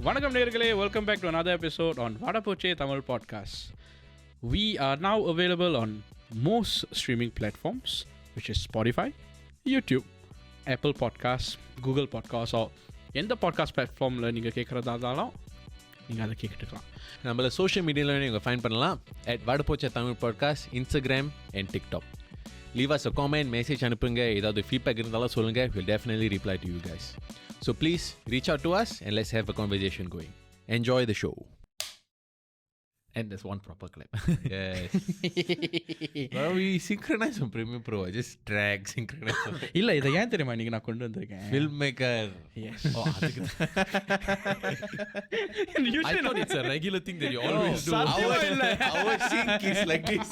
வணக்கம் நேயர்களே, welcome back to another episode on Vada, Poche Tamil podcast. We are now available on most streaming platforms, which is Spotify, YouTube, Apple Podcasts, Google Podcasts, or எந்த podcast பிளாட்ஃபார்மில் நீங்கள் கேட்குறதா இருந்தாலும் நீங்கள் அதை கேட்டுக்கலாம். நம்மள சோஷியல் மீடியாவில் நீங்கள் ஃபைண்ட் பண்ணலாம் at Vada, Poche Tamil podcast, Instagram and TikTok. Leave us a comment, message அனுப்புங்க. ஏதாவது ஃபீட்பேக் இருந்தாலும் சொல்லுங்கள். We'll definitely reply to you guys. So please reach out to us and let's have a conversation going. Enjoy the show. And there's one proper clap. Yes. Well, we synchronize on Premiere Pro. I just drag synchronize. இல்லை, இதை ஏன் தெரியுமா இன்னைக்கு நான் கொண்டு வந்திருக்கேன்? Filmmaker. Yes. Oh, I thought it's a regular thing that you always do. Our sync is like this.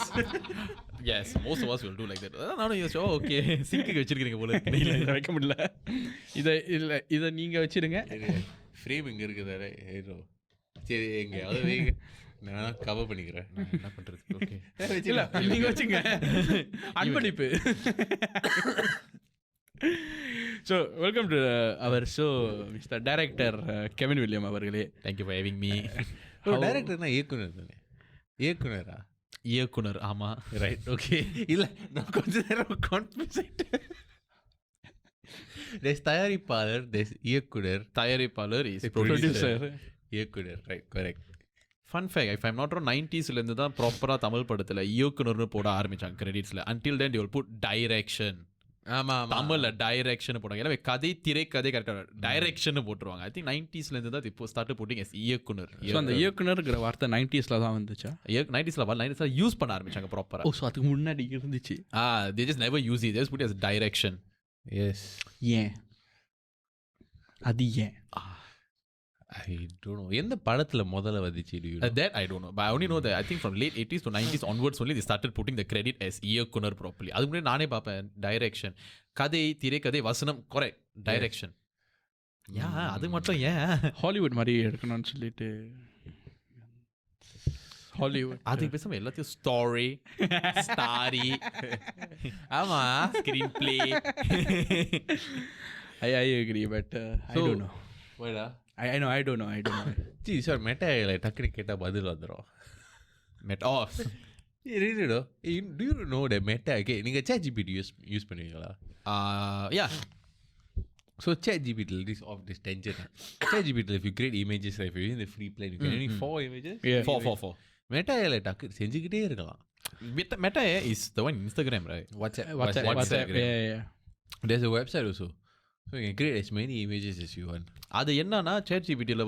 Yes, most of us will do like that. நானும் யோசிச்சு, ஓகே சிங்க்கு வச்சிருக்கீங்க போல இருக்கு. இல்லை, இதை வைக்க முடியல. இதை நீங்கள் வச்சிருங்க. ஃப்ரேம் இங்கே இருக்குதாரு. சரி, எங்கேயாவது வைங்க, நான் கவர் பண்ணிக்கிறேன். நான் என்ன பண்ணுறது? ஓகே, இல்லை நீங்கள் வச்சுங்க. அன்பளிப்பு. So welcome to our show mister director Kevin William அவர்களே. Thank you for having me. டைரக்டர்னா இயக்குனர் தானே? இயக்குனரா? இயக்குனர், ஆமாம், ரைட், ஓகே. இல்லை, நான் கொஞ்சம் நேரம் கான்ஃபியூஸ் ஆகிட்டேன். தயாரிப்பாளர், இயக்குனர். தயாரிப்பாளர் இஸ் ப்ரொடியூசர், இயக்குனர், right, correct. Fun fact, if I'm not wrong, 90s தான் ப்ராப்பராக தமிழ் படத்தில் இயக்குனர்னு போட ஆரம்பித்தாங்க கிரெடிட்ஸில். Until then you will put direction. ஆமாம், தமிழில் டைரக்ஷன் போடுவாங்க. எனவே கதை, திரைக்கதை கரெக்டாக டைரக்ஷன் போட்டுருவாங்க. ஐ திங்க் 90s தான் இப்போ ஸ்டார்ட் போட்டிங் எஸ் இயக்குனர். அந்த இயக்குனர்ங்கிற வார்த்தை 90s தான் வந்துச்சா? 90s யூஸ் பண்ண ஆரம்பிச்சாங்க ப்ராப்பராக. ஓ, ஸோ அதுக்கு முன்னாடி இருந்துச்சு. they just never use it. They just put it as direction. Yes. ஏன் அது ஏன்? I don't know. எந்த படத்துல முதல்ல வந்துச்சு? That I don't know. But I only know that I think from late 80s to 90s onwards only they started putting the credit as இயக்குனர் properly. அதுக்கு முன்னாடி நானே பார்ப்பேன் டைரக்ஷன். கதை, திரைக்கதை, வசனம், கரெக்ட், டைரக்ஷன். யா, அது மட்டும் ஏன் ஹாலிவுட் மாதிரி எடுக்கணும்னு சொல்லிட்டு ஹாலிவுட் அதுக்கு பேசாம எல்லாத்தையும் ஸ்டோரி, ஸ்டாரி, ஆமா, screen play. I agree, but I don't know. Why? I don't know. G sir, meta டக்குனு கேட்டால் பதில் வந்துடும். Meta do you know the meta? Okay, நீங்கள் ChatGPT யூஸ் பண்ணுவீங்களா? Yeah. So ChatGPT, this tangent. ChatGPT, if you create images, if you're in the free plan, you can only 4 images. Yeah. 4. Meta டக்கு செஞ்சுக்கிட்டே இருக்கலாம். Meta is the one Instagram, right? WhatsApp. Yeah. There's a website also. So you can create as many images as you want. அது என்னன்னா, ChatGPTல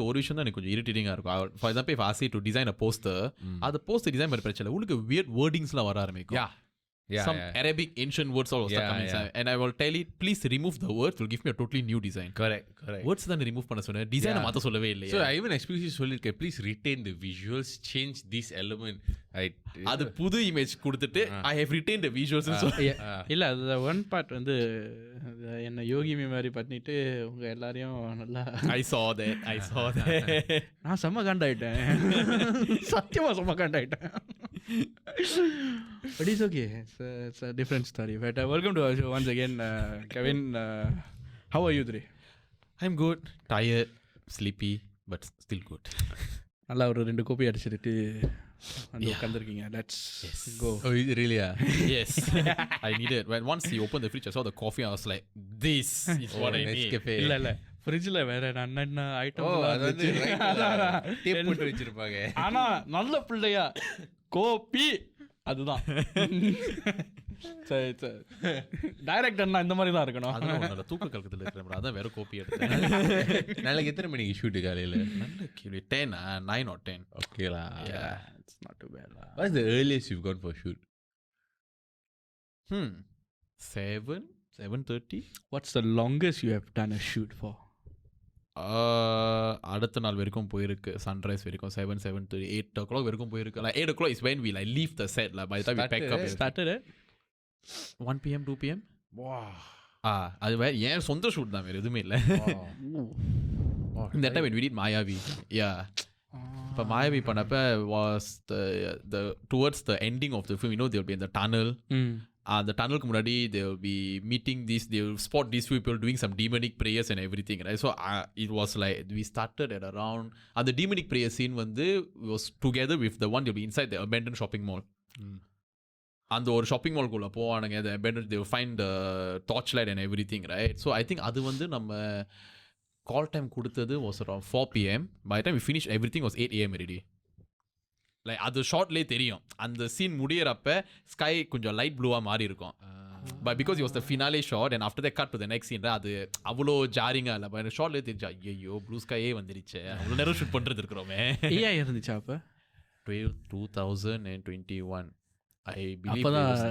ஒரு விஷயம் தான் எனக்கு கொஞ்சம் இரிட்டேட்டிங்காக இருக்கும். For example, if I ask you to design a poster, அது poster design பண்ண பிரச்சனை, உங்களுக்கு weird wordings-லாம் வர ஆரம்பிக்கும். Some Arabic ancient words all start coming inside. And I will tell it, please remove the words, will give me a totally new design. Correct. Words தான் remove பண்ண சொன்னேன், டிசைனை மாற்ற சொல்லவே இல்லையா? So I even explicitly சொல்லிருக்கேன், please retain the visuals, change this element. அது புது இமேஜ் கொடுத்துட்டு I have retained the visuals. இல்லை, அது ஒன் பார்ட் என்ன யோகி மாதிரி பண்ணிட்டு உங்க எல்லாரையும் நல்லா I saw that. நான் செம்ம காண்டாயிட்டேன். சத்தியமா செம்ம காண்டாயிட்டேன். But it's okay. It's a different story. But welcome to our show once again, Kevin. How are you today? I'm good. Tired, sleepy, but still good. நல்லா ஒரு 2 கோப்பி அடிச்சிட்டு வந்து உட்காந்துருக்கீங்க. Let's go. Oh, really? Yes. I needed. When once you opened the fridge, I saw the coffee. I was like, this is what I need. இல்ல ஃப்ரிட்ஜில் வேற என்ன item tape போட்டு வச்சிருப்பாங்க. ஆனா நல்ல பிள்ளையா கோப்பி அதுதான். சரி, டைரக்டர்னா இந்த மாதிரி தான் இருக்கணும். அதனால தூக்க கலக்கத்தில் இருக்கிற அதான் வேற கோப்பி எடுத்தேன். நாளைக்கு எத்தனை மணிக்கு ஷூட்டு காலையில்? நல்ல கேள்வி. 10 9 or 10. ஓகேலா, it's not too bad. What's the earliest you've gone for a shoot? 7:30. What's the longest you have done a shoot for? அடுத்த நாள் வரைக்கும் போயிருக்கு, சன்ரைஸ் வரைக்கும். 7:30 8 o'clock வரைக்கும் போயிருக்கு. Like 8 o'clock is when we like leave the set. Like by the time we pack up, started at 1 p.m. 2 p.m. Wow. அது வேற ஏன் சொந்த ஷூட் தான், வேறு எதுவுமே இல்லை. இந்த டைம் when we did மாயாவி. இப்போ மாயாவி பண்ணப்ப was the towards the ending of the film, you know, they'll be in the tunnel. அந்த டனலுக்கு முன்னாடி they will be meeting this, they will spot these people doing some demonic prayers and everything, right? So it was like we started at around the demonic prayer scene வந்து was together with the one they'll be inside the abandoned shopping mall. அந்த ஒரு shopping மால்குள்ளே போவானுங்க, the abandoned, they will find the torchlight and everything, right? So I think அது வந்து நம்ம கால் time கொடுத்தது was around 4 PM. By the time we finished everything was 8 AM already. Like அது ஷார்ட்லேயே தெரியும் அந்த சீன் முடியறப்ப ஸ்கை கொஞ்சம் லைட் ப்ளூவாக மாறி இருக்கும். But because it was the finale shot and after the cut to the next scene அது அவ்வளோ ஜாரிங்காக இல்லை. பட் ஷார்ட்லேயே தெரிஞ்சா ஐயோ ப்ளூ ஸ்கையே வந்துருச்சு, அவ்வளோ நேரம் ஷூட் பண்ணுறது இருக்கிறோமே. ஏஐ இருந்துச்சா அப்போ 2021 ஐ பிலீவ்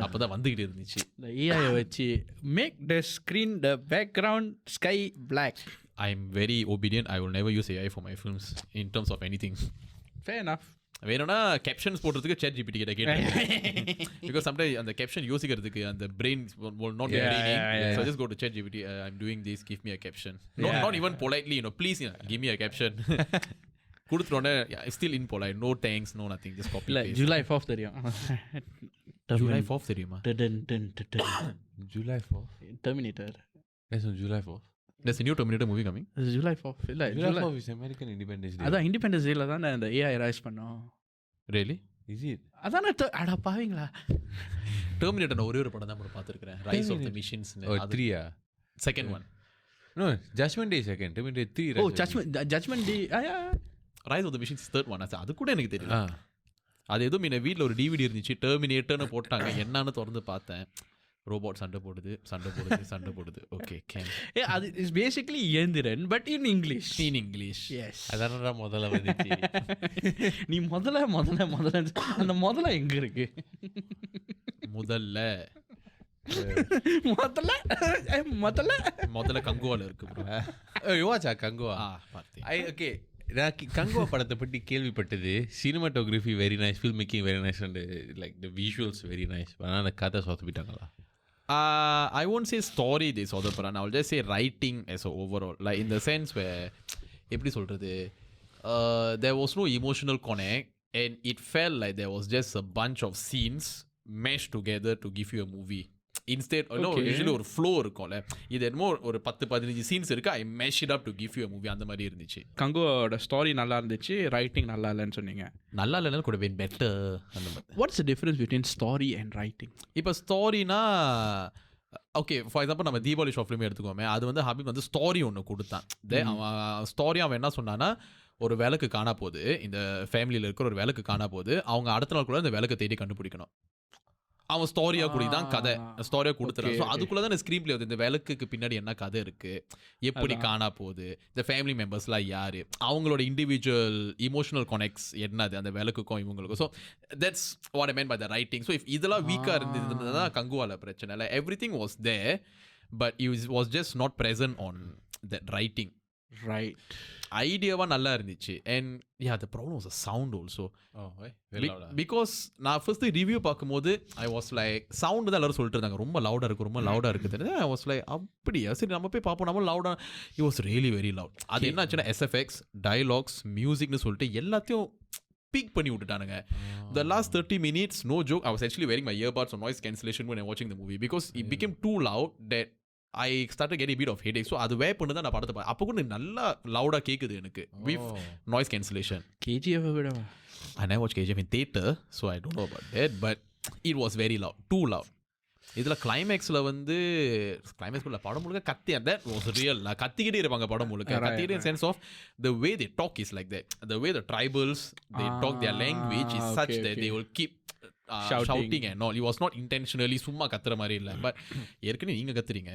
அப்போ தான் வந்துக்கிட்டு இருந்துச்சு. இந்த ஏஐயை வச்சு make the screen the background sky black. I am very obedient. I will never use AI for my films in terms of anything. Fair enough. வேணும்னா கேப்ஷன்ஸ் போடுறதுக்கு சேட் ஜிபிடி கிட்ட கேட்டேன். பிகாஸ் சம்டைம்ஸ் அந்த caption யோசிக்கிறதுக்கு அந்த brain will not be braining. So just go to chat GPT, I'm doing this, give me a caption. Not even politely, please give me a caption. கொடுத்துட்டோன்னே still impolite, no thanks, no nothing, just copy paste. July 4th தெரியும். July 4th தெரியுமா? July 4th? Terminator. That's on July 4th. There's a new Terminator movie coming. July 4th. இல்ல July 4th is American Independence Day. அதான் independence டேல தான் அந்த AI rice பண்ணோம். Really? Is it? அதான அட பாவீங்களா. Terminator நான் ஒரே ஒரு படம் தான் பார்த்திருக்கேன். Rise of the Machines. Oh, 3 ah. Second one. No, Judgment Day second. Terminator 3. Oh, Judgment Day. Rise of the Machines third one. அது கூட எனக்கு தெரியல. அது ஏதோ மீன வீட்டில் ஒரு டிவிடி இருந்துச்சு, டெர்மினேட்டர்னு போட்டாங்க. என்னன்னு திறந்து பார்த்தேன், ரோபோட் சண்டை போடுது. Okay game. அது is basically Enthiran but in English. Yes, அதானடா முதல்ல வந்துச்சு. நீ முதல்ல அந்த முதல்ல எங்க இருக்கு? முதல்ல கங்குவால இருக்கு ப்ரோ. யோவாச்சா கங்குவா? ஓகே, நான் கங்குவா படத்தை பற்றி கேள்விப்பட்டது. Cinematography very nice, film making very nice, and like the visuals very nice. ஆனால் அந்த கதை சொதப்பிட்டாங்களா? I won't say story they saw the plan. I will just say writing as a overall, like in the sense where எப்படி சொல்றது, there was no emotional connect and it felt like there was just a bunch of scenes meshed together to give you a movie. Instead, usually ஒரு flow இருக்கும்ல, இது என்னமோ ஒரு 10-15 scenes இருக்கு, I mesh it up to give you a movie. அந்த மாதிரி இருந்துச்சு. கங்குவோட story நல்லா இருந்துச்சு, ரைட்டிங் நல்லா இல்லைன்னு சொன்னீங்க. நல்லா இல்லைன்னா கூட been better அந்த மாதிரி. What's the difference between story and writing? இப்போ ஸ்டோரினா ஓகே, ஃபார் எக்ஸாம்பிள் நம்ம தீபாவளி ஷார்ட் ஃபிலிம் எடுத்துக்கோமே, அது வந்து ஹபீப் வந்து ஸ்டோரி ஒன்று கொடுத்தான். அவன் ஸ்டோரி அவன் என்ன சொன்னான்னா, ஒரு விளக்கு காணா போகுது, இந்த ஃபேமிலியில் இருக்கிற ஒரு விளக்கு காணா போகுது, அவங்க அடுத்த நாள் கூட இந்த விளக்கு தேடி கண்டுபிடிக்கணும். அவன் ஸ்டோரியாக கூட தான் கதை ஸ்டோரியாக கொடுத்துறான். ஸோ அதுக்குள்ளே தான் ஸ்க்ரீன் பிளே வருது. இந்த விளக்குக்கு பின்னாடி என்ன கதை இருக்குது, எப்படி காணா போகுது, இந்த ஃபேமிலி மெம்பர்ஸ்லாம் யார், அவங்களோட இண்டிவிஜுவல் இமோஷனல் கனெக்ட்ஸ் என்னது அந்த விளக்குக்கும் இவங்களுக்கும். So that's what I mean by the writing. So if இதெல்லாம் வீக்காக இருந்தது தான் கங்குவால பிரச்சனை இல்லை. Everything was there but it was just not present on that writing. Right, ஐடியாவாக நல்லா இருந்துச்சு. And yeah the problem was a sound also. Because நான் ஃபர்ஸ்ட் ரிவ்யூ பார்க்கும்போது ஐ வாஸ் லைக், சவுண்டு தான் எல்லாரும் சொல்லிட்டு இருந்தாங்க, ரொம்ப லவுடாக இருக்குது. ஐ வாஸ் லைக் அப்படியா, சரி நம்ம போய் பார்ப்போம், நம்ம லவுடாக. It was really very loud. அது என்ன ஆச்சுன்னா எஸ்எஃப்எக்ஸ், டயலாக்ஸ், மியூசிக்னு சொல்லிட்டு எல்லாத்தையும் பீக் பண்ணி விட்டுட்டானுங்க. The last 30 minutes, no joke, I was actually wearing my earbuds on noise cancellation when I watching the movie because it became too loud that I started getting a bit of headache. So அது வே பண்ணி தான் நான் படத்தை பார்த்தேன். அப்போ கூட நல்லா லவுடாக கேட்குது எனக்கு with noise cancellation. KGF விட I never watched KGF in theater, so I don't know about that, but it was very loud, too loud. இதில் கிளைமேக்ஸில் வந்து கிளைமேக்ஸ்குள்ள படம் முழுக்க கத்தி, that was real. கத்திக்கிட்டே இருப்பாங்க படம் முழுக்க, கத்திக்கிட்டே in sense of the way they talk is like that. The way the tribals, they talk, their language is such that they will keep shouting and all. It was not intentionally சும்மா கத்துற மாதிரி இல்லை. But ஏற்கனவே நீங்கள் கத்துறீங்க,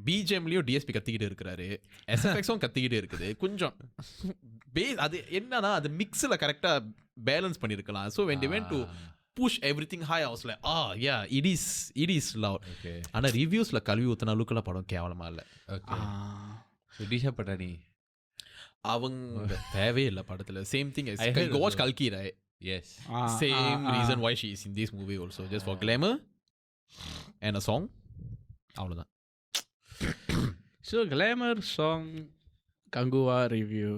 பிஜிஎம்லேயும் DSP கத்திக்கிட்டு இருக்கிறாரு, எஸ்எஃப்எக்ஸும் கத்திக்கிட்டு இருக்குது. கொஞ்சம் அது என்னன்னா அது மிக்ஸில் கரெக்டாக பேலன்ஸ் பண்ணியிருக்கலாம். So when they went to push everything high, I was like, yeah, it is loud. ஆனால் ரிவ்யூஸில் கல்வி ஊற்றின அளவுக்குலாம் படம் கேவலமாக இல்லை. டிஷப்பட்டா நீ அவங்க தேவையில்லை படத்தில். Same thing go watch Kalki, right? Yes. Same reason why she is in this movie also, just for glamour and a song. அவ்வளோதான். So glamour song, Kanguwa review,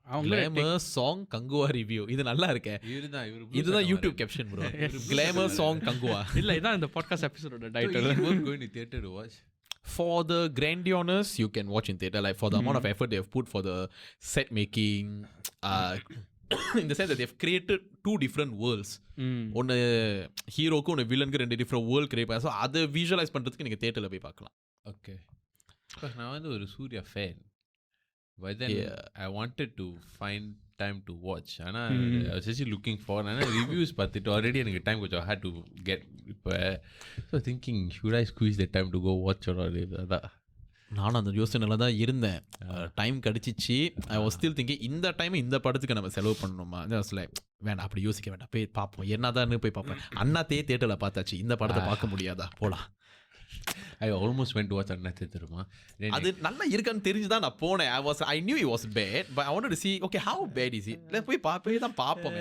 அவங்களே கிளாமர் சாங் கங்குவா ரிவ்யூ. இது நல்லா இருக்கே. இதுதான் YouTube caption bro. Glamour song Kanguva. இல்ல இதான் இந்த podcast எபிசோடோட title. going to theater to watch. For the grandiose, you can watch in theater. Like for the amount of effort they have put for the set making, in the sense that they have created two different worlds. ஒன்று ஹீரோக்கு ஒன்று வில்லனுக்கு 2 different world create பண்ண. So அதை visualize பண்ணுறதுக்கு நீங்கள் தேட்டரில் போய் பார்க்கலாம். ஓகே. நான் வந்து ஒரு Suriya fan. But then I wanted to find time to watch. ஆனால் I was just looking for. ஆனால் ரிவ்யூஸ் பார்த்துட்டு ஆல்ரெடி எனக்கு டைம் கொஞ்சம் had to get. இப்போ so thinking should I squeeze the time to go watch or அதான் நானும் அந்த யோசனையில் தான் இருந்தேன். டைம் கிடச்சிச்சு. ஐ வாஸ் ஸ்டில் திங்கிங் இந்த டைம் இந்த படத்துக்கு நம்ம செலவு பண்ணணுமா. வேண்டாம், அப்படி யோசிக்க வேண்டாம், போய் பார்ப்போம், என்னதான்னு போய் பார்ப்பேன். அண்ணாத்தே தேட்டரில் பார்த்தாச்சு, இந்த படத்தை பார்க்க முடியாதா, போலாம். I almost went to watch Anna தெரியுமா. அது நல்லா இருக்கான்னு தெரிஞ்சுதான் நான் போனேன். I knew it was bad, but I wanted to see, okay, how bad is it? போய் தான் பார்ப்போம்.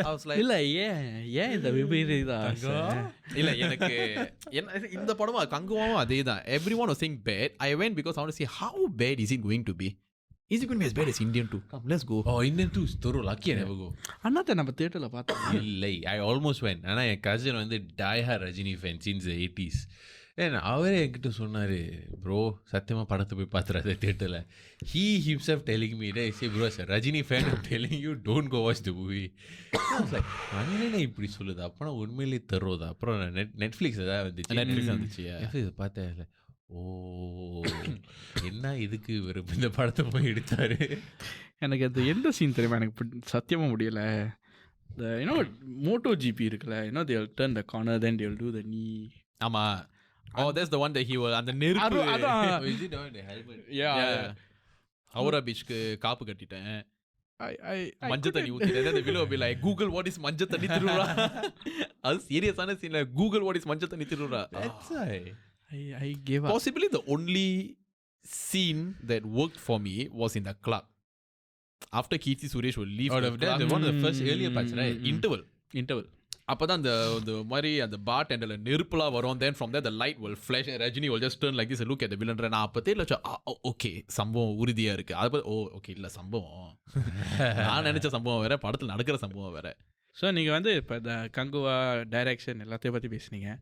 I was like, இல்ல ஏன் இந்த விபரீதம் இல்ல எனக்கு இந்த படமும் கங்குவாவும் அதே தான். Everyone was saying bad. I went because I want to see how bad is it going to be. Is it going to be as bad as Indian 2? Come, let's go. Oh, Indian 2 is thorough. Lucky I never go. அண்ணாத்தை நம்ம தியேட்டரில் பார்த்தோம். இல்லை, I almost went. ஆனால் என் cousin வந்து die-hard Rajini fan since the 80s. அவரே என்கிட்ட சொன்னார், bro சத்தியமாக படத்தை போய் பார்த்துறாரு தேட்டரில். He himself telling me, say bro, as a Rajini fan, I'm telling you, don't go watch the movie. I was like, அண்ணனே இப்படி சொல்லுது, அப்போனா உண்மையிலேயே தருவதா. அப்புறம் நெட்ஃப்ளிக்ஸ் தான் வந்துச்சு. இதை பார்த்தேன், ஓ என்ன இதுக்கு வெறும் இந்த படத்தை போய் எடுத்தாரு. எனக்கு அது எந்த சீன் தெரியுமா, எனக்கு சத்தியமாக முடியலை. இந்த மோட்டோ ஜிபி இருக்குல்ல, they will turn the corner, then they will do the knee. ஆமா. Oh, that's the one that he will அந்த நெருப்பு. Oh, is it the helmet? Yeah. அவரா பீச்க்கு காப்பு கட்டிட்டேன், மஞ்சள் தண்ணி ஊத்திட்டேன். அந்த will be like, Google what is மஞ்சள் தண்ணி திருவுறா. அது சீரியஸான சீன்ல, கூகுள் வாட் இஸ் மஞ்சள் தண்ணி திருவுறா. That's why I gave up. Possibly the only scene that worked for me was in the club. After Keerthi Suresh will leave the club. One of the first earlier parts, right? Interval. அப்பதான் அந்த மாதிரி அந்த பார் டெண்டர்ல நெருப்புலாம் வரும். Then from there the light will flash and Rajini will just turn like this and look at the villain. நான் அப்பதே இல்ல, okay சம்பவம் உறுதியா இருக்கு. அது ஓகே இல்ல சம்பவம் நான் நினைச்ச சம்பவம் வேற, படத்தில் நடக்கிற சம்பவம் வேற. ஸோ நீங்கள் வந்து இப்போ இந்த கங்குவா டைரக்ஷன் எல்லாத்தையும் பற்றி பேசுனீங்க.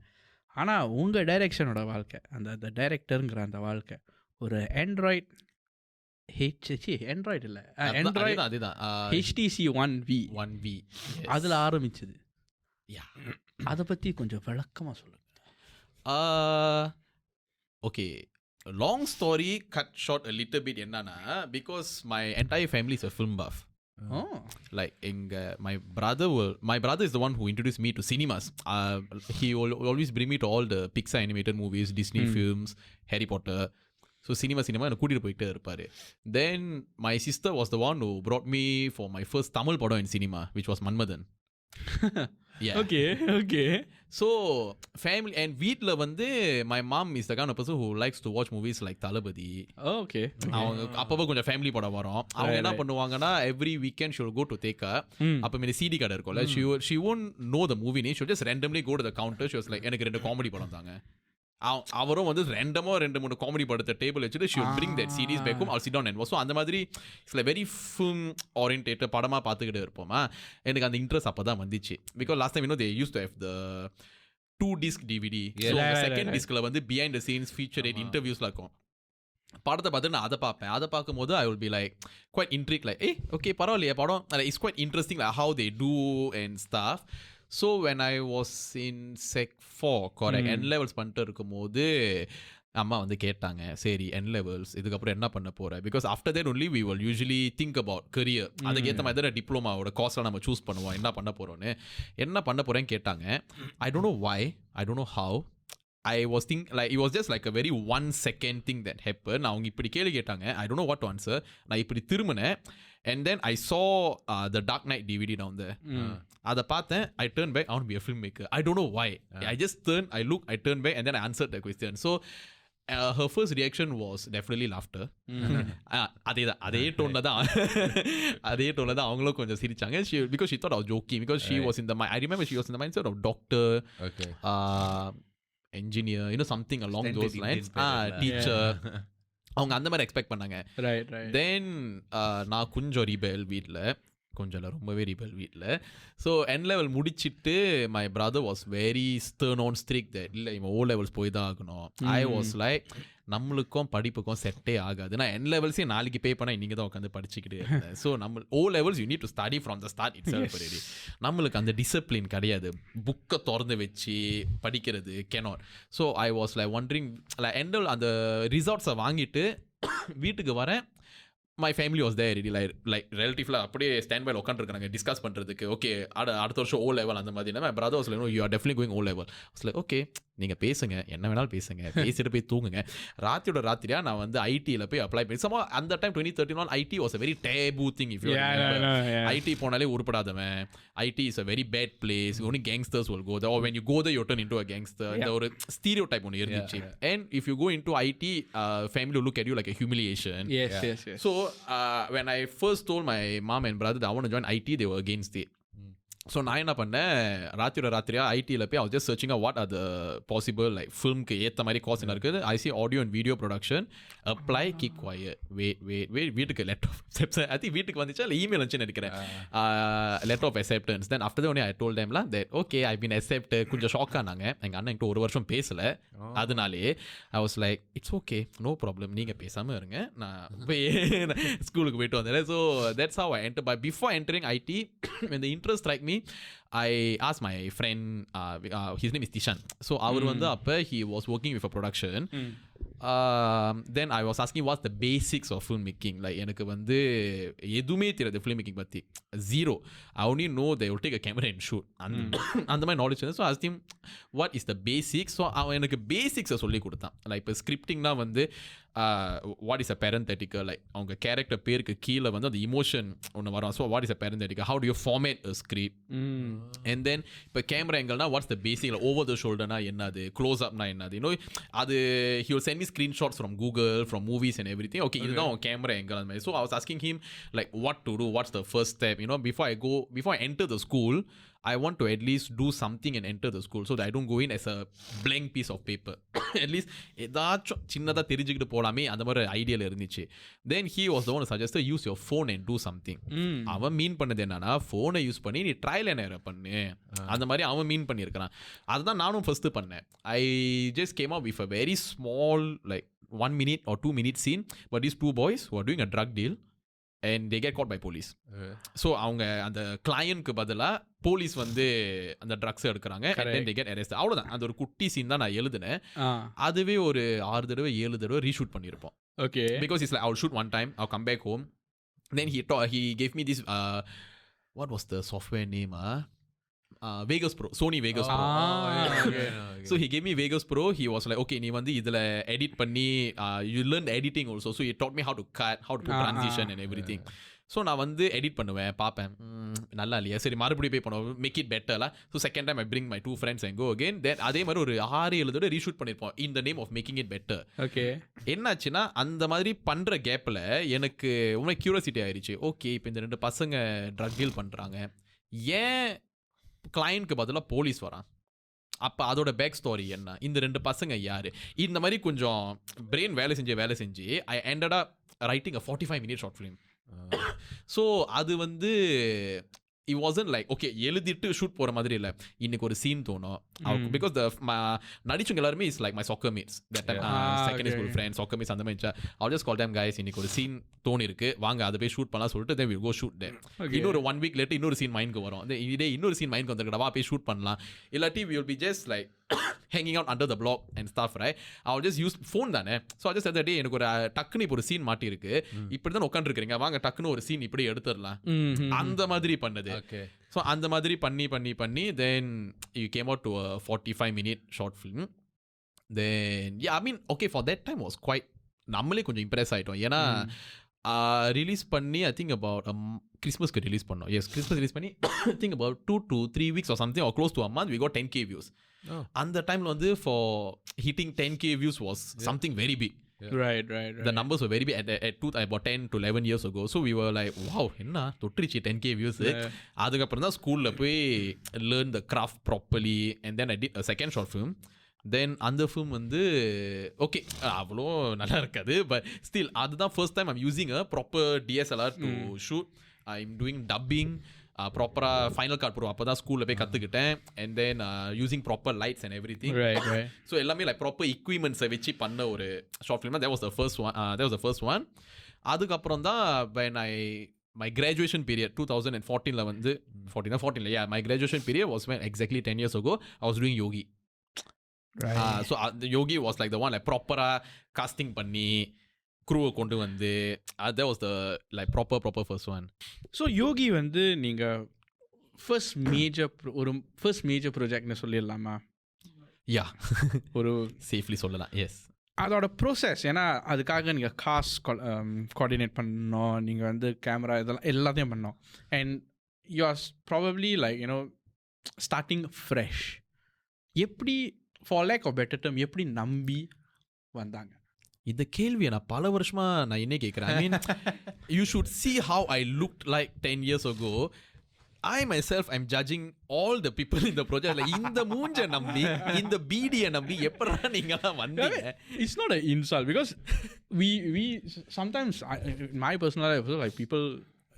ஆனால் உங்கள் டைரக்ஷனோட வாழ்க்கை, அந்த டைரக்டருங்கிற அந்த வாழ்க்கை ஒரு ஆண்ட்ராய்ட் இல்லை ஆண்ட்ராய்டு அதுதான் HTC One V அதில் ஆரம்பிச்சது. அதை பற்றி கொஞ்சம் விளக்கமாக சொல்லுங்கள். Okay, long story cut short a little bit. என்னன்னா, because my entire family is a film buff. Like my brother is the one who introduced me to cinemas. He will always bring me to all the Pixar animated movies, Disney films, Harry Potter. So cinema என்ன கூட்டிட்டு போயிட்டே இருப்பாரு. Then my sister was the one who brought me for my first Tamil படம் in cinema, which was Manmadan. Yeah. Okay. So family and வீட்ல வந்து my mom is the kind of person who likes to watch movies like Thalapathy. Okay. அவங்க அப்பப்போ கொஞ்சம் family படம் வரும். அவங்க என்ன பண்ணுவாங்கன்னா, every weekend she will go to Theka. அப்போ மீது CD கடை இருக்கும்ல, she won't know the movie name. She will just randomly go to the counter. She was like, எனக்கு 2 காமெடி படம் தாங்க. அவரும் வந்து ரெண்டமோ 2-3 காமெடி படத்தை டேபிள் வச்சுட்டு she will bring that CDs back home. I'll sit down and watch. So அந்த மாதிரி it's like very film orientated படமாக பார்த்துக்கிட்டு இருப்போமா. எனக்கு அந்த இன்ட்ரெஸ்ட் அப்போ தான் வந்துச்சு. Because last time they used to have the 2-disc DVD. So second டிஸ்கில் வந்து behind the scenes feature இன்டர்வியூஸ்லாம் இருக்கும். படத்தை பார்த்து நான் அதை பார்ப்பேன். அதை பார்க்கும்போது I will be like quite intrigued, like okay பரவாயில்லையே படம், it's quite interesting like how they do and stuff. So when I was in Sec 4, correct, N levels பண்ணிட்டு இருக்கும்போது அம்மா வந்து கேட்டாங்க, சரி N levels இதுக்கப்புறம் என்ன பண்ண போற? Because after that only we will usually think about career. அதுக்கேற்ற மாதிரி தான் டிப்ளமாவோட கோர்ஸ்லாம் நம்ம சூஸ் பண்ணுவோம், என்ன பண்ண போறோன்னு. என்ன பண்ண போறேன்னு கேட்டாங்க. I don't know why, I don't know how. I was thinking like it was just like a very 1 second thing that happened. அவங்க இப்படி கேள்வி கேட்டாங்க, I don't know what to answer. நான் இப்படி திரும்பினேன் and then I saw the Dark Knight DVD down there. அதை பார்த்தேன். I turned back, I want to be a filmmaker. I don't know why. I just turned, I looked, I turned back and then I answered the question. So her first reaction was definitely laughter. அதே டோன்ல தான் அவங்களும் கொஞ்சம் சிரிச்சாங்க. Because she thought I was joking, because she was in the mind, I remember she was in the mindset of doctor, engineer, something along those lines. Teacher. அவங்க அந்த மாதிரி expect பண்ணாங்க. Right right. தென் நான் கொஞ்சம் ரிபெல் வீட்டில், கொஞ்சம் இல்லை ரொம்பவே ரிபெல் வீட்டில். ஸோ என் லெவல் முடிச்சுட்டு my brother was very Stern on strict that இல்லை இவன் ஓ லெவல்ஸ் போய் தான் ஆகணும். ஐ வாஸ் லைக் நம்மளுக்கும் படிப்புக்கும் செட்டே ஆகாது. நான் என் லெவல்ஸே நாளைக்கு பே பண்ணால் நீங்கள் தான் உட்காந்து படிச்சுக்கிட்டு இருந்தேன். ஸோ நம்ம O levels you need to study from the start itself ready. நம்மளுக்கு அந்த டிசிப்ளின் கிடையாது, புக்கை திறந்து வச்சு படிக்கிறது cannot. So I was like wondering like எண்டல் அந்த ரிசார்ட்ஸை வாங்கிட்டு வீட்டுக்கு வரேன். My family was there ready like ரிலேட்டிவ்ல அப்படியே ஸ்டாண்ட் பைல உட்காந்துருக்காங்க டிஸ்கஸ் பண்ணுறதுக்கு. ஓகே அடுத்த வருஷம் ஓ லெவல் அந்த மாதிரி. My brother was like you are definitely going O level. Like okay நீங்கள் பேசுங்க, என்ன வேணாலும் பேசுங்க, பேசிட்டு போய் தூங்குங்க. ராத்திரியாக நான் வந்து ஐடியில் போய் அப்ளை பண்ணி சமா அந்த time 2013 IT was a very taboo thing. If you IT போனாலே உருப்படாதவன், IT is a very bad place, only gangsters will go there, or when you go there you turn into a gangster. இந்த ஒரு stereotype ஒன்று இருந்துச்சு. And if you go into IT, family will look at you like a humiliation. Yes. So when I first told my mom and brother that I want to join IT, they were against it. So நான் என்ன பண்ணேன், ராத்திரியாக ஐடியில் போய் I was just searching out what are the possible like ஃபில்ம்க்கு ஏற்ற மாதிரி course என்ன இருக்குது. I see audio and video production, apply, keep quiet, wait வீட்டுக்கு லெட்டர் ஆஃப் ஐ திங்க் வீட்டுக்கு வந்துச்சு இல்லை இமெயில் வந்துச்சுன்னு நினைக்கிறேன், letter of acceptance. Then after one I told them that okay I've been accepted. கொஞ்சம் ஷாக் ஆனாங்க. எங்கள் அண்ணன் என்கிட்ட 1 வருஷம் பேசலை. அதனாலே I was like it's okay, no problem, நீங்கள் பேசாமல் இருங்க, நான் போய் ஸ்கூலுக்கு போயிட்டு வந்தேன். So that's how I entered. But before entering IT, when the interest strike me, I asked my friend, his name is Tishan. So அவர் வந்து அப்போ he was working with a production. Then I was asking what's the basics of filmmaking. Like எனக்கு வந்து எதுவுமே தெரியாது filmmaking பற்றி, zero. I only know they will take a camera and shoot. அந்த மாதிரி knowledge. So I asked him what is the basics. So அவன் எனக்கு பேசிக்ஸை சொல்லி கொடுத்தான். லைக் இப்போ ஸ்கிரிப்டிங்னா வந்து what is a parenthetical, like அவங்க கேரக்டர் பேருக்கு கீழே வந்து அந்த இமோஷன் ஒன்று வரும். So what is a parenthetical, how do you format a script. And then இப்போ கேமரா எங்கல்னா what's the basic, like over the shoulderனா என்னது, க்ளோஸ் அப்னா என்னது, அது he will send me screenshots from Google, from movies and everything. Okay, இதுதான் உன் camera angle அந்த மாதிரி. So I was asking him like what to do, what's the first step, before I enter the school I want to at least do something and enter the school so that I don't go in as a blank piece of paper. At least ஏதாச்சும் சின்னதாக தெரிஞ்சுக்கிட்டு போகலாமே அந்த மாதிரி ஐடியாவில் இருந்துச்சு. Then he was the one who suggested use your phone and do something. அவன் மீன் பண்ணது என்னன்னா ஃபோனை யூஸ் பண்ணி நீ ட்ரையல் அண்ட் எரர் பண்ணு, அந்த மாதிரி அவன் மீன் பண்ணியிருக்கிறான். அதுதான் நானும் ஃபர்ஸ்ட்டு பண்ணேன். I just came up with a very small like 1 minute or 2 minute scene, but these 2 boys who are doing a drug deal and they get caught by police. So அவங்க அந்த கிளையண்ட்க்கு பதிலாக போலீஸ் வந்து அந்த drugs எடுக்கிறாங்க and then they get arrested. அவ்வளோதான். அந்த ஒரு குட்டி சீன் தான் நான் எழுதினேன். அதுவே ஒரு 6 தடவை 7 தடவை ரீஷூட் பண்ணியிருப்போம். Okay. Because it's like I'll shoot one time, I'll come back home. Then he gave me this what was the software name? Vegas Pro, Sony Vegas Pro. Okay. So he gave me Vegas Pro. He was like, okay, நீ வந்து இதில் edit பண்ணி you learned editing also. So he taught me how to cut, how to put transition and everything. So நான் வந்து edit பண்ணுவேன், பார்ப்பேன், நல்லா இல்லையா, சரி மறுபடியும் போய் பண்ணுவோம், மேக் இட் பெட்டர்லாம். So second time I bring my 2 friends and go again. Then அதே மாதிரி ஒரு 6-7 தடவை ரீஷூட் பண்ணியிருப்போம் in the name of making it better. Okay. என்னாச்சுன்னா அந்த மாதிரி பண்ணுற கேப்பில் எனக்கு உண்மை கியூரியாசிட்டி ஆயிடுச்சு. ஓகே, இப்போ இந்த 2 பசங்க ட்ரக் டீல் பண்ணுறாங்க, ஏன் கிளையண்ட்க்கு பதிலாக போலீஸ் வரான், அப்போ அதோட பேக் ஸ்டோரி என்ன, இந்த 2 பசங்க யார், இந்த மாதிரி கொஞ்சம் பிரெயின் வேலை செஞ்சு ஐ ended up writing a 45-minute short film. So அது வந்து it wasn't like okay எழுதிட்டு ஷூட் போகிற மாதிரி இல்லை. இன்னைக்கு ஒரு சீன் தோணும் பிகாஸ் நடிச்சவங்க எல்லாருமே is like my soccer mates that time, secondary school friends, soccer mates அந்த மாதிரி. I'll just call them guys, இன்னைக்கு ஒரு சீன் தோணி இருக்கு, வாங்க அதை போய் ஷூட் பண்ணலாம் சொல்லிட்டு then we'll go shoot there. இன்னொரு 1 week later இன்னொரு சீன் மைண்டுக்கு வரும், இதே இன்னொரு சீன் மைண்டுக்கு வந்துருக்கடா போய் ஷூட் பண்ணலாம். இல்லாட்டி we will be just like hanging out under the block and stuff, right? I'll just use phone தானே. So I just said that day எனக்கு ஒரு டக்குன்னு இப்போ ஒரு சீன் மாட்டி இருக்கு, இப்படி தான் உட்காந்துருக்கிறீங்க, வாங்க டக்குன்னு ஒரு சீன் இப்படி எடுத்துடலாம், அந்த மாதிரி பண்ணது. ஸோ அந்த மாதிரி பண்ணி தென் you came out to a 45-minute short film. Then yeah, I mean okay, for that time was quite, நம்மளே கொஞ்சம் இம்ப்ரெஸ் ஆகிட்டோம். ஏன்னா ரிலீஸ் பண்ணி ஐ திங்க் அபவுட் கிறிஸ்மஸ்க்கு ரிலீஸ் பண்ணோம். எஸ், கிறிஸ்மஸ் ரிலீஸ் பண்ணி I think about 2 to 3 weeks or something or close to a month we got 10K views. அந்த டைமில் வந்து for hitting 10K views was something very big. Right. The numbers were very big at about 10 to 11 years ago. So we were like, wow, என்ன தொட்டுருச்சு 10K views. அதுக்கப்புறம் தான் ஸ்கூலில் போய் learn the craft properly and then I did a second short film. தென் அந்த film வந்து okay அவ்வளோ நல்லா இருக்காது, பட் ஸ்டில் அதுதான் first time I'm using a proper DSLR to shoot. I'm doing dubbing ப்ராப்பராக ஃபைனல் கார்ட் ப்ரோ அப்போ தான் ஸ்கூலில் போய் கற்றுக்கிட்டேன். And then using proper lights and every thing. So எல்லாமே லைக் ப்ராப்பர் எக்யூப்மெண்ட்ஸை வச்சு பண்ண ஒரு short film. that was the first one. அதுக்கப்புறம் தான் when my graduation period 2014 வந்து 14 yeah, my graduation period was when exactly 10 years ago I was doing Yogi. So the Yogi was like the one like proper casting பண்ணி crew கொண்டு வந்து that was the like proper first one. So Yogi வந்து நீங்க first major projectனு சொல்லிடலாமா? Yeah. ஒரு safely சொல்லலாம். S. அதோட process, ஏன்னா அதுக்காக நீங்கள் காஸ்ட் கோஆர்டினேட் பண்ணணும், நீங்கள் வந்து கேமரா இதெல்லாம் எல்லாத்தையும் பண்ணோம். And you are probably like you know starting fresh. எப்படி for lack of better term எப்படி நம்பி வந்தாங்க? இந்த கேள்வியை நான் பல வருஷமா நான் என்ன கேட்குறேன். I mean you should see how I looked like 10 years ago. I myself I'm judging all the people in the project like இந்த மூஞ்ச நம்பி இந்த பீடியை நம்பி எப்படா நீங்கலாம் வந்தீங்க? It's not an insult because we sometimes my personal life like people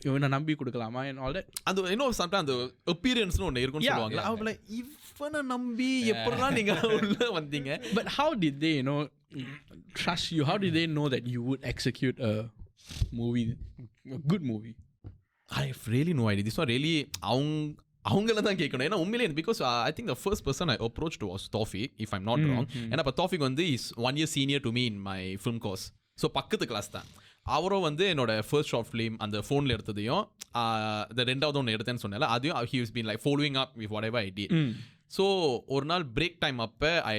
இவனை நம்பி கொடுக்கலாமா and all that. அது இன்னும் sometimes அந்த appearance ஒன்று இருக்குன்னு சொல்லுவாங்க. அவங்க like இவனை நம்பி எப்படா நீங்க உள்ள வந்தீங்க? But how did they trust you? How did they know that you would execute a good movie? I have really no idea. This one really அவங்கள தான் கேட்கணும். ஏன்னா உண்மையிலே because I think the first person I approached was Tawfiq, if I'm not wrong. ஏன்னா இப்போ Tawfiq வந்து is 1 year senior to me in my film course. So பக்கத்து class தான். அவரும் வந்து என்னோட ஃபர்ஸ்ட் ஷார்ட் ஃபிலிம் அந்த ஃபோனில் எடுத்ததையும் இந்த ரெண்டாவது ஒன்று எடுத்தேன்னு சொன்னால அதையும் he has been like following up with whatever I did. So ஒரு நாள் பிரேக் டைம் அப்போ ஐ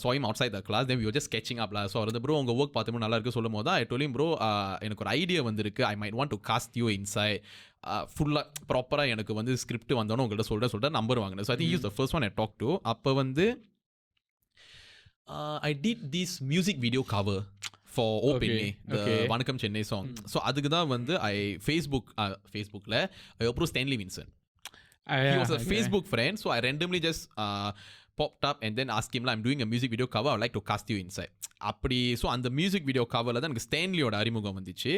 saw him outside the class, then we were just catching up. So அவர் ப்ரோ உங்கள் ஒர்க் பார்த்துட்டு நல்லா இருக்கு சொல்லும் போது I told him ப்ரோ எனக்கு ஒரு ஐடியா வந்திருக்கு, I might want to cast you inside. ஃபுல்லாக ப்ராப்பராக எனக்கு வந்து ஸ்கிரிப்ட் வந்தோன்னு உங்கள்கிட்ட சொல்லிட்டு நம்பர் வாங்கினேன். So I think he was the first one I talked to. அப்போ வந்து I did this music video cover for Open Me, the Vanakkam Chennai song. So அதுக்கு தான் வந்து Facebookல I approached Stanley Vincent. He was a Facebook friend, so I randomly just popped up and then asked him, I'm doing a music video cover, I would like to cast you inside. அப்படி so அந்த music video கவரில் தான் எனக்கு ஸ்டான்லியோட அறிமுகம் வந்துச்சு.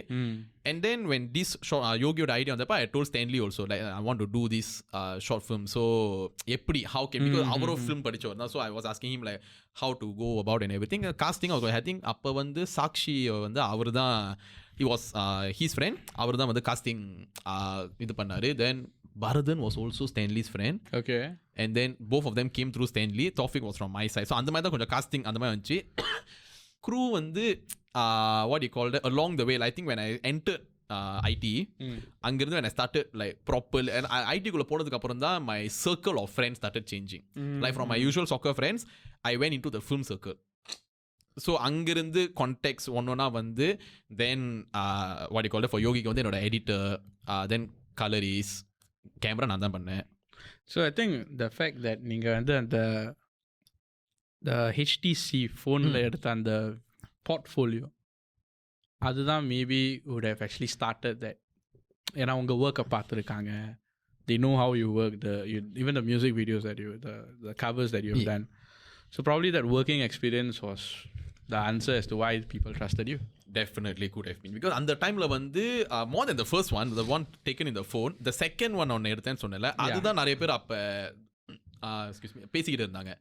And then when this யோகியோட idea வந்தப்போ I told Stanley also like I want to do this short film. So எப்படி ஹவு கேன் பிகாஸ் அவரும் ஃபிலிம் படித்தவர் தான். So I was asking him like how to go about and everything. Casting I think அப்போ வந்து சாக்ஷி வந்து அவர் தான் he was his friend, அவர் தான் வந்து காஸ்டிங் இது பண்ணார். தென் Bharathan was also Stanley's friend. Okay. And then both of them came through Stanley. Tawfiq was from my side. So அந்த மாதிரி தான் கொஞ்சம் casting அந்த மாதிரி வந்துச்சு. Crew வந்து what you call that along the way, I think when I entered IT, அங்கிருந்து when I started like proper and IT குள்ள போனதுக்கு அப்புறம் தான் my circle of friends started changing. Like from my usual soccer friends, I went into the film circle. So அங்கிருந்து contacts ஒன்றா வந்து தென் what you call it for யோகிக்கு வந்து என்னோட editor, தென் calories, camera நான் தான் பண்ணேன். So I think the fact that நீங்கள் வந்து அந்த ஹெச்டிசி ஃபோனில் எடுத்த அந்த போர்ட்ஃபோலியோ அதுதான் maybe would have actually started that. ஏன்னா உங்கள் ஒர்க்கை பார்த்துருக்காங்க, they know how you work, even the music videos that the covers that you have done. So probably that working experience was the answer as to why people trusted you. Definitely could have been because அந்த டைம்ல வந்து more than the first one, the one taken in the phone, the second one ஒன்று எடுத்தேன்னு சொன்னல அதுதான் நிறைய பேர் அப்போ excuse me பேசிக்கிட்டு இருந்தாங்க.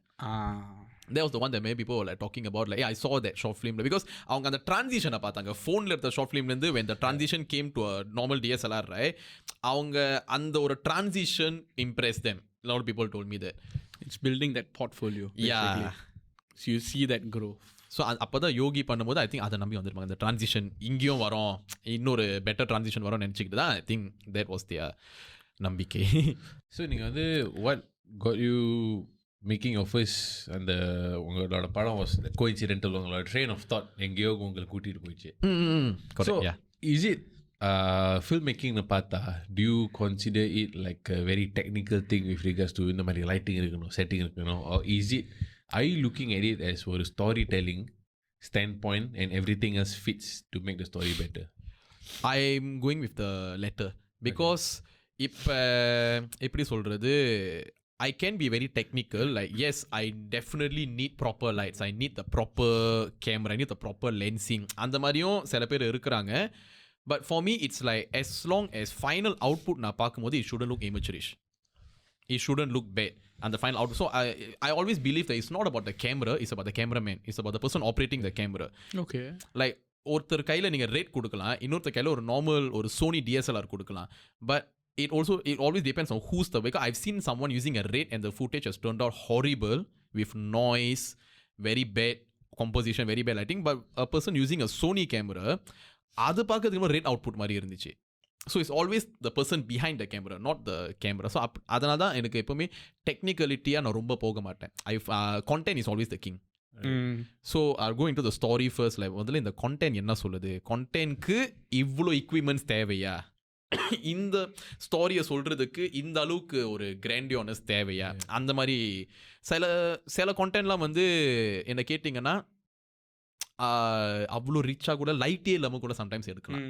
That was the one that many people were like talking about like yeah I saw that short film because அவங்க அந்த டிரான்சிஷனை பார்த்தாங்க ஃபோனில் எடுத்த short ஃபிலிம்லேருந்து when the transition came to a normal DSLR right, அவங்க அந்த ஒரு transition impressed them. A lot of people told me that it's building that portfolio basically. Yeah, so you see that grow. So அப்போ தான் யோகி பண்ணும்போது I think அதை நம்பி வந்துருப்பாங்க. இந்த transition இங்கேயும் வரும், இன்னொரு பெட்டர் ட்ரான்சிஷன் வரும்னு நினச்சிக்கிட்டு தான் I think that was their நம்பிக்கை. ஸோ நீங்கள் வந்து what got you making your first அந்த உங்களோட படம் வாஸ் கோஇன்சிடென்டல், உங்களோட ட்ரெயின் ஆஃப் தாட் எங்கேயோ உங்களை கூட்டிகிட்டு போயிடுச்சு. ஸோ இஸ் இட் ஃபில்ம்மேக்கிங்னு பார்த்தா do you consider it like a very technical thing with regards to இந்த மாதிரி லைட்டிங் இருக்கணும், செட்டிங் இருக்கணும், or is it are you looking at it as ஒரு storytelling standpoint and everything else fits to make the story better? I'm going with the latter because இப்போ எப்படி சொல்கிறது, I can be very technical. Like, yes, I definitely need proper lights. I need the proper camera. I need the proper lensing. அந்த மாதிரியும் சில பேர் இருக்கிறாங்க. But for me, it's like, as long as final output நான் பார்க்கும்போது, it shouldn't look amateurish. It shouldn't look bad. And the final output. So I always believe that it's not about the camera. It's about the cameraman. It's about the person operating the camera. Okay. Like, ஒருத்தர் கையில் நீங்கள் rate கொடுக்கலாம், இன்னொருத்தர் கையில் ஒரு normal ஒரு Sony DSLR கொடுக்கலாம். But it always depends on who's the because I've seen someone using a rate and the footage has turned out horrible with noise, very bad composition, very bad lighting. But a person using a Sony camera, அது பார்க்கறதுக்கு rate output மாதிரி இருந்துச்சு. So it's always the person behind the camera, not the camera. So அதனால தான் எனக்கு எப்பவுமே டெக்னிக்கலிட்டியாக நான் ரொம்ப போக மாட்டேன். Content is always the king. So I'll go into the story first. Like, முதல்ல இந்த content என்ன சொல்லுது, contentக்கு இவ்வளோ equipments தேவையா, இந்த ஸ்டோரியை சொல்றதுக்கு இந்த அளவுக்கு ஒரு கிராண்டியோனஸ் தேவையா, அந்த மாதிரி சில கான்டென்ட்லாம் வந்து என்ன கேட்டிங்கன்னா அவ்வளோ ரிச்சாக கூட லைட்டே இல்லாமல் கூட சம்டைம்ஸ் எடுக்கலாம்.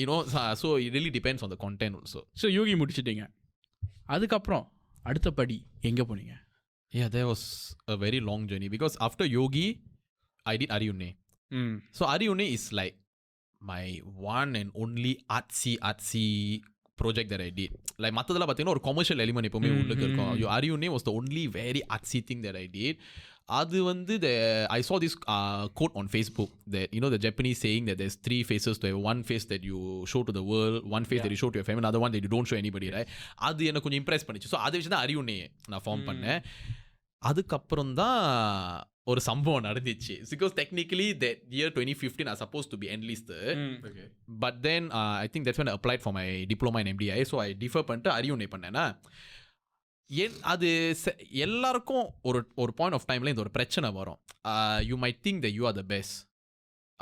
You know, so it really depends on the content also. So Yogi முடிச்சிட்டிங்க, அதுக்கப்புறம் அடுத்தபடி எங்கே போனீங்க? Yeah, there was a very long journey because after Yogi, I did Ariyunne. So Ariyunne is like my one and only artsy project that I did. Like, மற்றதெல்லாம் பார்த்தீங்கன்னா ஒரு commercial element எப்பவுமே உள்ளுக்கு இருக்கும். Ariyunne was the only very artsy thing that I did. அது வந்து I saw this quote on Facebook that, you know, the Japanese saying that there's 3 faces to have. One face that you show to the world, one face that you show to your family, another one that you don't show anybody, right? அது எனக்கு கொஞ்சம் Impress பண்ணிச்சு. So அதை வச்சு தான் Ariyunne நான் form பண்ணேன். அதுக்கப்புறம் தான் ஒரு சம்பவம் நடந்துச்சு. Because technically that year 2015 I was supposed to be enlisted. Okay. But then I think that's when I applied for my diploma in MDI. So I defer பண்ணிட்டு Ariyunne பண்ணேன்னா, அது எல்லாருக்கும் ஒரு பாயிண்ட் ஆஃப் டைமில் இந்த ஒரு பிரச்சனை வரும். You might think that you are the best.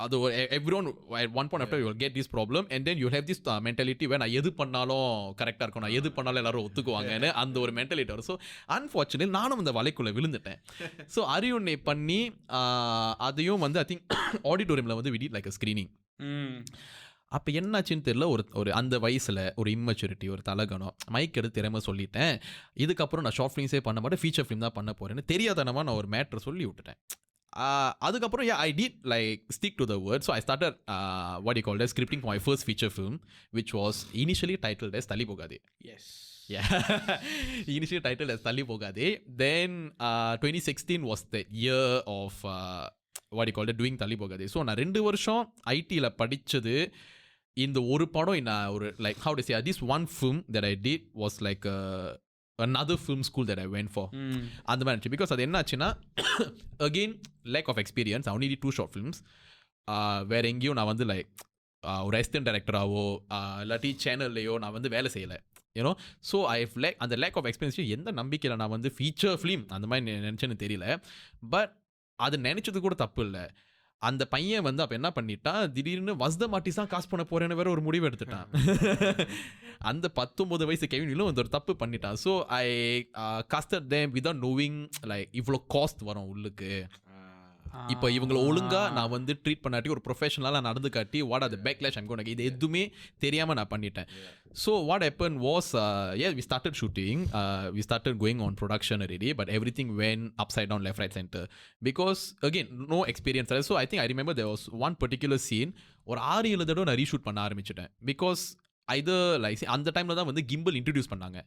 அது everyone at one point after you will get this problem and then you have this mentality when நான் எது பண்ணாலும் கரெக்டாக இருக்கும், நான் எது பண்ணாலும் எல்லாரும் ஒத்துக்குவாங்கன்னு அந்த ஒரு மென்டாலிட்டி வரும். ஸோ அன்ஃபார்ச்சுனேட்லி நானும் அந்த வலைக்குள்ளே விழுந்துட்டேன். ஸோ Ariyunne பண்ணி அதையும் வந்து ஐ திங்க் ஆடிட்டோரியமில் வந்து we did like a screening. அப்போ என்னாச்சுன்னு தெரியல, ஒரு அந்த வயசில் ஒரு இம்மெச்சூரிட்டி, ஒரு தலகணம், மைக் எடுத்து திறமை சொல்லிட்டேன். இதுக்கப்புறம் நான் ஷார்ட் ஃபிலிம்ஸே பண்ண மாட்டேன், ஃபீச்சர் ஃபிலிம் தான் பண்ண போகிறேன்னு தெரியாதனமாக நான் ஒரு மேட்ரு சொல்லி விட்டுட்டேன். அதுக்கப்புறம் I did like stick to the word. So I started what you call scripting for my first feature film, which was initially titled as Thalli Pogade. Yes. Yeah. Initially titled as Thalli Pogade. Then 2016 was the year of what you call doing Thalli Pogade. So நான் 2 வருஷம் ஐடியில் படித்தது இந்த ஒரு படம். நான் ஒரு like how to say, this one film that I did was like another film school that I went for. அந்த மாதிரி இருந்துச்சு. பிகாஸ் அது என்ன ஆச்சுன்னா, again lack of experience. I only did 2 short films. வேற எங்கேயும் நான் வந்து லைக் ஒரு அசிஸ்டன்ட் டைரக்டராகவோ இல்லாட்டி சேனல்லையோ நான் வந்து வேலை செய்யலை. யூனோ, ஸோ அந்த லேக் ஆஃப் எக்ஸ்பீரியன்ஸ் எந்த நம்பிக்கையில் நான் வந்து ஃபீச்சர் ஃபிலிம் அந்த மாதிரி நினச்சேன்னு தெரியல. பட் அது நினச்சது கூட தப்பு இல்லை. அந்த பையன் வந்து அப்போ என்ன பண்ணிட்டான், திடீர்னு வஸ்த மாட்டிஸ் தான் காசு பண்ண போகிறேன்னு வேற ஒரு முடிவு எடுத்துட்டான். அந்த 19 வயசு கெவினிலும் வந்து ஒரு தப்பு பண்ணிட்டான். So I costed them without knowing like இவ்வளோ காஸ்ட் வரும் உள்ளுக்கு. இப்போ இவங்களை ஒழுங்கா நான் வந்து ட்ரீட் பண்ணாட்டி ஒரு ப்ரொஃபஷனலாக நடந்து காட்டி what are the backlash I'm going, இது எதுவுமே தெரியாமல் நான் பண்ணிட்டேன். So what happen was we started shooting, we started going on production already, but everything went upside down, left, right, center, because again no experience. So I think I remember there was one particular scene ஒரு 6-7 தடவை நான் reshoot பண்ண ஆரம்பிச்சிட்டேன். Because either like அந்த டைமில் தான் வந்து gimbal introduce பண்ணாங்க.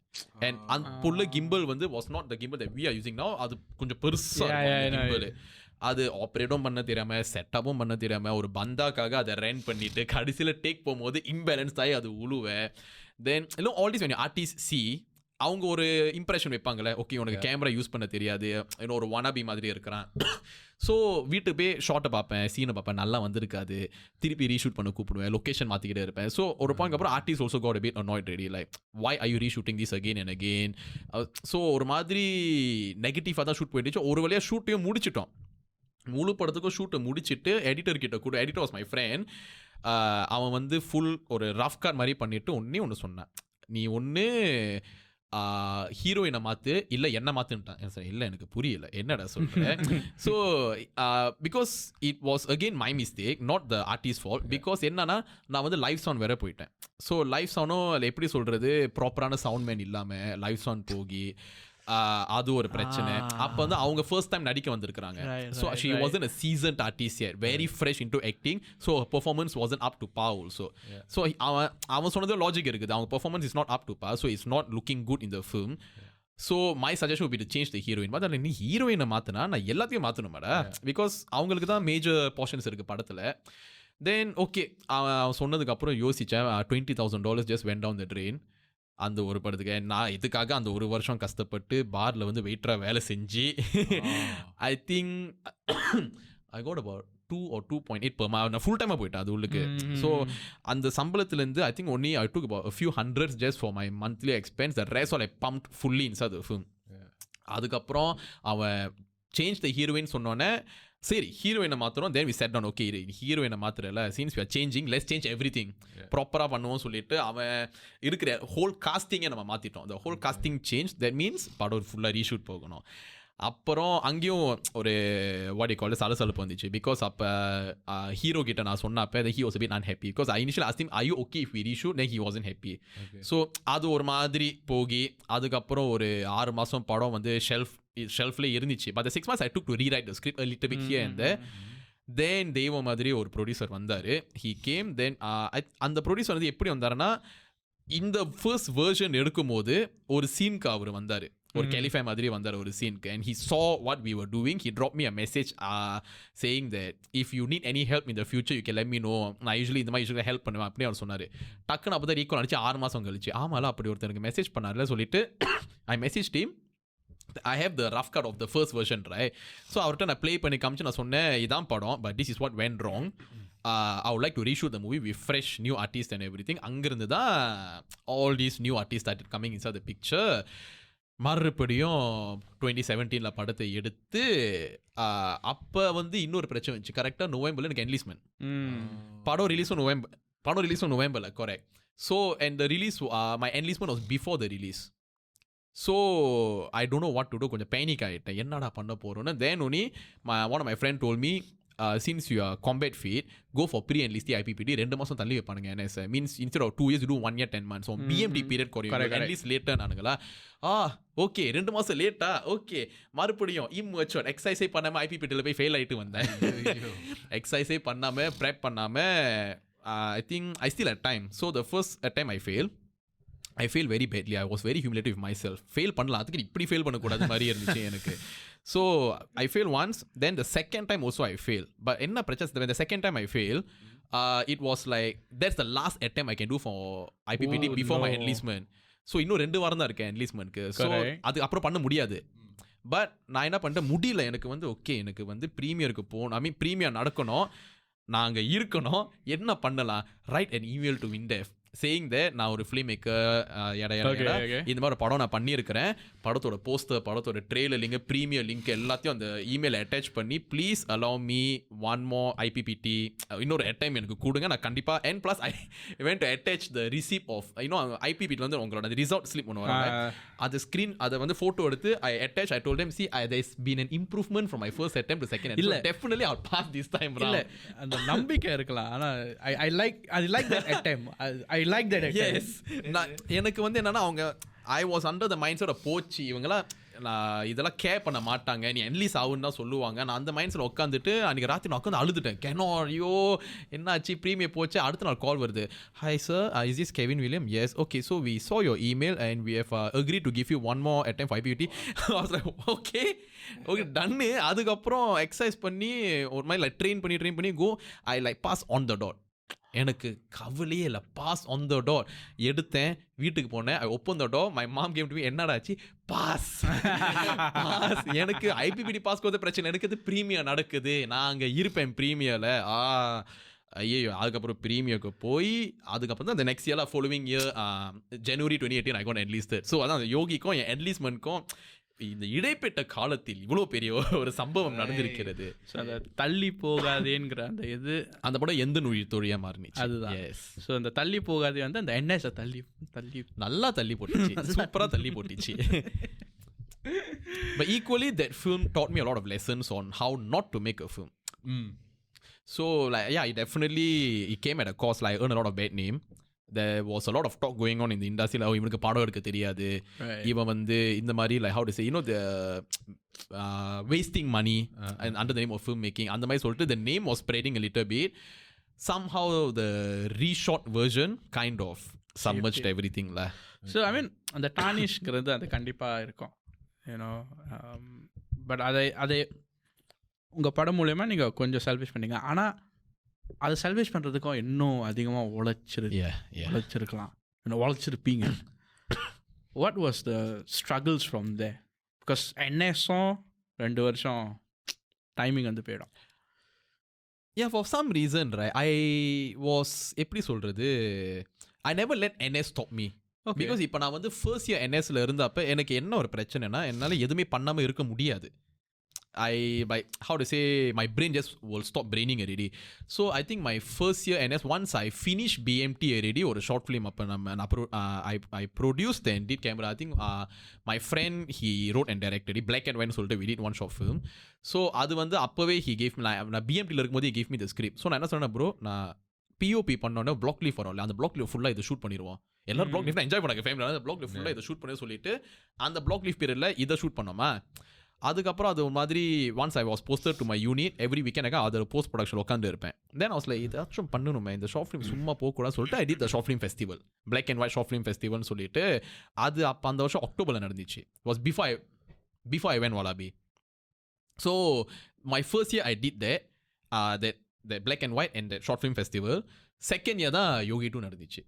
அண்ட் அந்த உள்ள கிம்பிள் வந்து was not the gimbal that we are using now. அது கொஞ்சம் பெருசாக கிம்பிள். அது ஆப்ரேட்டும் பண்ண தெரியாமல், செட்டப்பும் பண்ண தெரியாமல், ஒரு பந்தாக்காக அதை ரன் பண்ணிவிட்டு கடைசியில் டேக் போகும்போது இம்பேலன்ஸ் ஆகி அது உழுவேன். தென் இல்லை all this when artists see, அவங்க ஒரு இம்ப்ரெஷன் வைப்பாங்களே, ஓகே உனக்கு கேமரா யூஸ் பண்ண தெரியாது, இன்னும் ஒரு wannabe மாதிரி இருக்கிறான். ஸோ வீட்டுக்கு போய் ஷார்ட்டை பார்ப்பேன், சீனை பார்ப்பேன், நல்லா வந்திருக்காது, திருப்பி ரீஷூட் பண்ண கூப்பிடுவேன், லொக்கேஷன் மாற்றிக்கிட்டே இருப்பேன். ஸோ ஒரு பாயிண்ட் அப்புறம் artist also got a bit annoyed already, like why are you reshooting this again and again. So ஒரு மாதிரி நெகட்டிவாக தான் ஷூட் போயிடுச்சு. ஒரு வழியாக ஷூட்டையும் முடிச்சிட்டோம். முழு படத்துக்கும் ஷூட்டை முடிச்சுட்டு எடிட்டர் கிட்ட கூட, எடிட்டர் வாஸ் மை ஃப்ரெண்ட், அவன் வந்து ஃபுல் ஒரு ரஃப் கார்ட் மாதிரி பண்ணிவிட்டு ஒன்று சொன்னான், நீ ஒன்று ஹீரோயினை மாற்று இல்லை என்ன மாற்றுன்ட்டான். சார் இல்லை எனக்கு புரியல என்னடா சொல்கிறேன். So because it was again my mistake, not the artist fault. Because என்னன்னா நான் வந்து லைவ் சவுண்ட் வேற போயிட்டேன். ஸோ லைவ் சவுண்டும் அதில் எப்படி சொல்கிறது, ப்ராப்பரான சவுண்ட் மேன் இல்லாமல் லைவ் சவுண்ட் போகி அது ஒரு பிரச்சனை. அப்போ வந்து அவங்க ஃபர்ஸ்ட் டைம் நடிக்க வந்திருக்காங்க. So she wasn't a seasoned artist yet, very fresh into acting, so her performance wasn't up to par also. So அவன் சொன்னது லாஜிக் இருக்குது, அவங்க performance is not up to par, so it's not looking good in the film. So my suggestion would be to change the heroine. But நீ ஹீரோயினை மாற்றினா நான் எல்லாத்தையும் மாற்றணுமாடா, because அவங்களுக்கு தான் மேஜர் போர்ஷன்ஸ் இருக்குது படத்தில். தென் ஓகே, அவன் சொன்னதுக்கப்புறம் யோசித்தேன், $20,000 just went down the drain அந்த ஒரு படத்துக்கு. நான் இதுக்காக அந்த ஒரு வருஷம் கஷ்டப்பட்டு பாரில் வந்து வெயிட்டராக வேலை செஞ்சு I think I got about 2 or 2.8 per month. நான் ஃபுல் டைமாக போயிட்டேன் அது உள்ளுக்கு. ஸோ அந்த சம்பளத்துலேருந்து I think only I took about a few hundreds just for my monthly expense. The rest all I pumped fully inside the film. அதுக்கப்புறம் அவன் change the heroine சொன்னோன்னே சரி ஹீரோயினை மாற்றுறோம். Then we sat down, okay ஹீரோயினை மாத்திரல, scenes we are changing, let's change everything, ப்ராப்பராக பண்ணுவோம் சொல்லிட்டு அவன் இருக்கிற ஹோல் காஸ்டிங்கை நம்ம மாற்றிட்டோம். The whole casting change, that means படம் ஃபுல்லாக ரீஷூட் போகணும். அப்புறம் அங்கேயும் ஒரு வாட் யூ கால் சலசலப்பு வந்துச்சு. பிகாஸ் அப்போ ஹீரோ கிட்ட நான் சொன்னப்போ he was a bit unhappy because I initially asked him, are you okay if we reshoot? Then he wasn't happy. So அது ஒரு மாதிரி போகி அதுக்கப்புறம் ஒரு 6 மாதம் படம் வந்து ஷெல்ஃப்லேயே இருந்துச்சு. But 6 months I took to rewrite the script a little bit here and there. தென் தெய்வம் மாதிரி ஒரு ப்ரொடியூசர் வந்தார். He came. தென் அந்த ப்ரொடியூசர் வந்து எப்படி வந்தாருன்னா, இந்த ஃபர்ஸ்ட் வேர்ஷன் எடுக்கும்போது ஒரு சீனுக்கு அவர் வந்தார், ஒரு கேலிஃபை மாதிரி வந்தார் ஒரு சீனுக்கு. And he saw what we were doing. He dropped me a message saying that if you need any help in the future you can let me know. நான் யூஸ்வலி இந்த மாதிரி ஹெல்ப் பண்ணுவேன் அப்படின்னு அவர் சொன்னார். டக்குன்னு அப்போ தான் ரீகால் அடிச்சு 6 மாதம் கழிச்சு ஆமாம் அப்படி ஒருத்தருக்கு மெசேஜ் பண்ணார்ல சொல்லிட்டு ஐ message team. I have the rough cut of the first version, right? So அவர்கிட்ட நான் ப்ளே பண்ணி காமிச்சு நான் சொன்னேன், இதான் படம், but this is what went wrong. I would like to reshoot the movie with fresh new artists and everything. அங்கிருந்து தான் all these new artists started coming inside the picture. மறுபடியும் 2017 படத்தை எடுத்து அப்போ வந்து இன்னொரு பிரச்சனை வந்துச்சு. கரெக்டாக நவம்பரில் எனக்கு என்லீஸ்மெண்ட். படம் ரிலீஸும் நவம்பரில் correct. So and the release my enlistment was before the release. So I don't know what to do. கொஞ்சம் பேனிக் ஆகிட்டேன், என்னடா பண்ண போகிறோன்னு. Then only one of my friend told me, since you are combat fit, go for pre-enlist IPPT. 2 மாதம் தள்ளி வைப்பானுங்க. NS means instead of 2 years you do 1 year 10 months. So BMD period enlist later நானுங்களா. Okay 2 மாதம் லேட்டா, okay மறுபடியும் immature எக்ஸசைஸே பண்ணாமல் ஐபிபிடியில் போய் fail ஆகிட்டு வந்தேன். எக்ஸசைஸே பண்ணாமல் ப்ரெப் பண்ணாமல் ஐ think I still at time. So the first அட்டைம் I failed very badly. I was very humiliated with myself. Fail பண்ணலாம், அதுக்கு இப்படி ஃபெயில் பண்ணக்கூடாது மாதிரி இருந்துச்சு எனக்கு. So I failed once. Then the second time also I failed. But என்ன பிரச்சனை, the second time I failed, it was like that's the last attempt I can do for IPPT before my enlistment. So இன்னும் 2 வாரம் தான் இருக்கேன் enlistmentக்கு. So அது அப்புறம் பண்ண முடியாது. பட் நான் என்ன பண்ணிட்டேன், முடியல எனக்கு வந்து ஓகே எனக்கு வந்து ப்ரீமியருக்கு போகணும், ஐ மீன் ப்ரீமியர் நடக்கணும், நாங்கள் இருக்கணும், என்ன பண்ணலாம், right and email to MINDEF saying that நான் ஒரு ஃபிலிம்மேக்கர் இந்த மாதிரி படம் நான் பண்ணியிருக்கிறேன், படத்தோட போஸ்டர், படத்தோட ட்ரெய்லர் லிங்க், ப்ரீமியர் லிங்க் எல்லாத்தையும் அந்த இமெயில் அட்டாச் பண்ணி please allow me one more IPPT, இன்னொரு டைம் எனக்கு கொடுங்க, நான் கண்டிப்பாக. And plus I went to attach the receipt of IPPT வந்து உங்களோட ரிசல்ட் ஸ்லிப் ஒன்று வராங்க, அது ஸ்க்ரீன் அதை வந்து ஃபோட்டோ எடுத்து I attach. I told them, see there's been an improvement from my first attempt to second attempt. So definitely I'll pass this time around. இல்ல அந்த நம்பிக்கை இருக்கலாம், ஆனால் I like that attempt. I like that attempt. Yes. எனக்கு வந்து என்னன்னா அவங்க I was under the mindset of Poche, இவங்களாம் நான் இதெல்லாம் கேர் பண்ண மாட்டாங்க, நீ என்லீஸ் ஆகுன்னு தான் சொல்லுவாங்க. நான் அந்த மைண்ட்ஸில் உட்காந்துட்டு அன்றைக்கி ராத்திரி நான் உட்காந்து அழுதுட்டேன். ஐயோ என்னாச்சு, ப்ரீமியர் போச்சு. அடுத்த நாள் கால் வருது, hi sir, is this Kevin William? Yes, okay, so we saw your email and we have agreed to give you one more attempt for IPPT. I was like, okay டன்னு. அதுக்கப்புறம் exercise பண்ணி ஒரு மாதிரி like train பண்ணி go I like pass on the dot. எனக்கு கவலையே இல்லை, pass on the door. எடுத்தேன், வீட்டுக்கு போனேன், I open the door, my mom came to me, என்னடாச்சு, பாஸ். எனக்கு ஐபிபிடி பாஸ் கொடுத்த பிரச்சனை, எனக்கு அது ப்ரீமியர் நடக்குது, நான் அங்கே இருப்பேன் ப்ரீமியரில். ஐயோ அதுக்கப்புறம் ப்ரீமியருக்கு போய் அதுக்கப்புறம் தான் அந்த next year following year January 2018 I got enlisted. So அதான் யோகிக்கும் என் என்லிஸ்ட்மெண்ட்க்கும் இந்த இடைப்பட்ட காலத்தில் இவ்வளோ பெரிய ஒரு சம்பவம் நடந்திருக்கிறது. ஸோ அதை தள்ளி போகாதேங்கிற அந்த இது, அந்த படம் எந்தன் உயிர் தோழியாக மாறினுச்சு. அதுதான். ஸோ அந்த தள்ளி போகாதே வந்து அந்த என்எஸை தள்ளி நல்லா தள்ளி போட்டுச்சு, சூப்பராக தள்ளி போட்டுச்சு. But equally that film taught me a lot of lessons on how not to make a film. So like yeah, it came at a cost. Like I earned a lot of bad name. there was a lot of talk going on in the industry, like, இவனுக்கு படம் எடுக்க தெரியாது, இவன் வந்து இந்த மாதிரி like how to say, the wasting money under the name of filmmaking, அந்த மாதிரி சொல்லிட்டு the name was spreading a little bit. Somehow the reshot version kind of submerged everything lah. So I mean அந்த டானிஷ்ங்கிறது அது கண்டிப்பாக இருக்கும், but அதை உங்கள் படம் மூலயமா நீங்கள் கொஞ்சம் செல்ஃபிஷ் பண்ணீங்க. ஆனால் அதை செல்ஃபிஷ் பண்ணுறதுக்கும் இன்னும் அதிகமாக உழைச்சிருக்கலாம், உழைச்சிருப்பீங்க. What was the struggles from there? Because என்எஸும் 2 வருஷம் டைமிங் வந்து போயிடும். Yeah, for some reason, right, I was, எப்படி சொல்கிறது, I never let NS stop me. Because இப்போ நான் வந்து first year NSல இருந்தப்போ எனக்கு என்ன ஒரு பிரச்சனைனா, என்னால் எதுவுமே பண்ணாமல் இருக்க முடியாது. How to say, my brain just will stop braining already. So I think my first year NS, once I finished BMT already, or a short film I produced and did camera. I think my friend, he wrote and directed it, black and white, so we did one short film. So அது வந்து அப்போவே he gave me, நான் BMTல இருக்கும்போது he gave me the script. So நான் என்ன சொன்னேன், bro நான் POP பண்ணோன்னே பிளாக் லீஃப் வரும்ல, அந்த பிளாக் லீஃப் ஃபுல்லாக இதை ஷூட் பண்ணிடுவோம், எல்லாரும் பிளாக் லீஃப் என்ஜாய் பண்ணாங்க ஃபேமிலியில், அந்த பிளாக் லீஃப் ஃபுல்லாக இதை ஷூட் பண்ணி சொல்லிட்டு அந்த பிளாக் லீஃப் பீரியடில் இதை ஷூட் பண்ணோமா. அதுக்கப்புறம் அது ஒரு மாதிரி once I was posted to my unit, every weekend அதில் போஸ்ட் ப்ரொடக்ஷன் உட்காந்து இருப்பேன். தென் வாஸ் லைக் ஏதாச்சும் பண்ணணுமே, இந்த ஷார்ட் ஃபிலிம் சும்மா போகக்கூடாது சொல்லிட்டு I did the short film festival, black and white short film ஃபெஸ்டிவல்னு சொல்லிட்டு அது அப்போ அந்த வருஷம் அக்டோபரில் நடந்துச்சு. வாஸ் பிஃபோர் ஐ வென்ட் வாலாபி. So my first year I did that black and white and that short film festival. Second year தான் யோகி 2 நடந்துச்சு.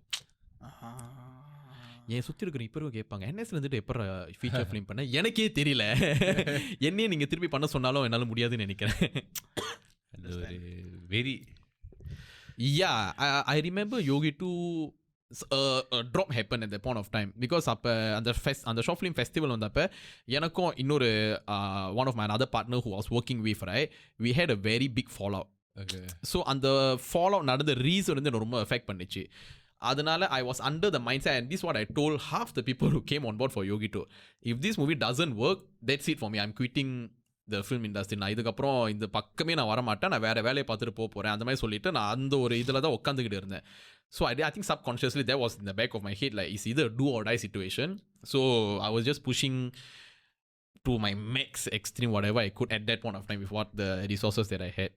என் சுற்றி இருக்கிற இப்போ கேட்பாங்க, என்எஸ்ல இருந்துட்டு எப்போ ஃபீச்சர் ஃபிலிம் பண்ண, எனக்கே தெரியல. என்னையே நீங்கள் திருப்பி பண்ண சொன்னாலும் என்னால் முடியாதுன்னு நினைக்கிறேன். அது ஒரு very I remember Yogi 2 a drop happened at that point of time because அப்போ அந்த ஷார்ட் ஃபிலிம் ஃபெஸ்டிவல் வந்தப்போ எனக்கும் இன்னொரு one of my other partner who was working with, right, we had a very big fallout. Okay. So அந்த fallout நடந்த reason வந்து ரொம்ப effect பண்ணிச்சு. அதனால I was under the mindset, and this is what I told half the people who came on board for Yogi 2. If this movie doesn't work, that's it for me. I'm quitting the film industry. நான் இதுக்கப்புறம் இந்த பக்கமே நான் வரமாட்டேன், நான் வேறு வேலையை பார்த்துட்டு போகிறேன், அந்த மாதிரி சொல்லிட்டு நான் அந்த ஒரு இதில் தான் உட்காந்துக்கிட்டு இருந்தேன். So I think subconsciously that was in the back of my head, like it's either do or die situation. So I was just pushing to my max extreme whatever I could at that point of time with what the resources that I had.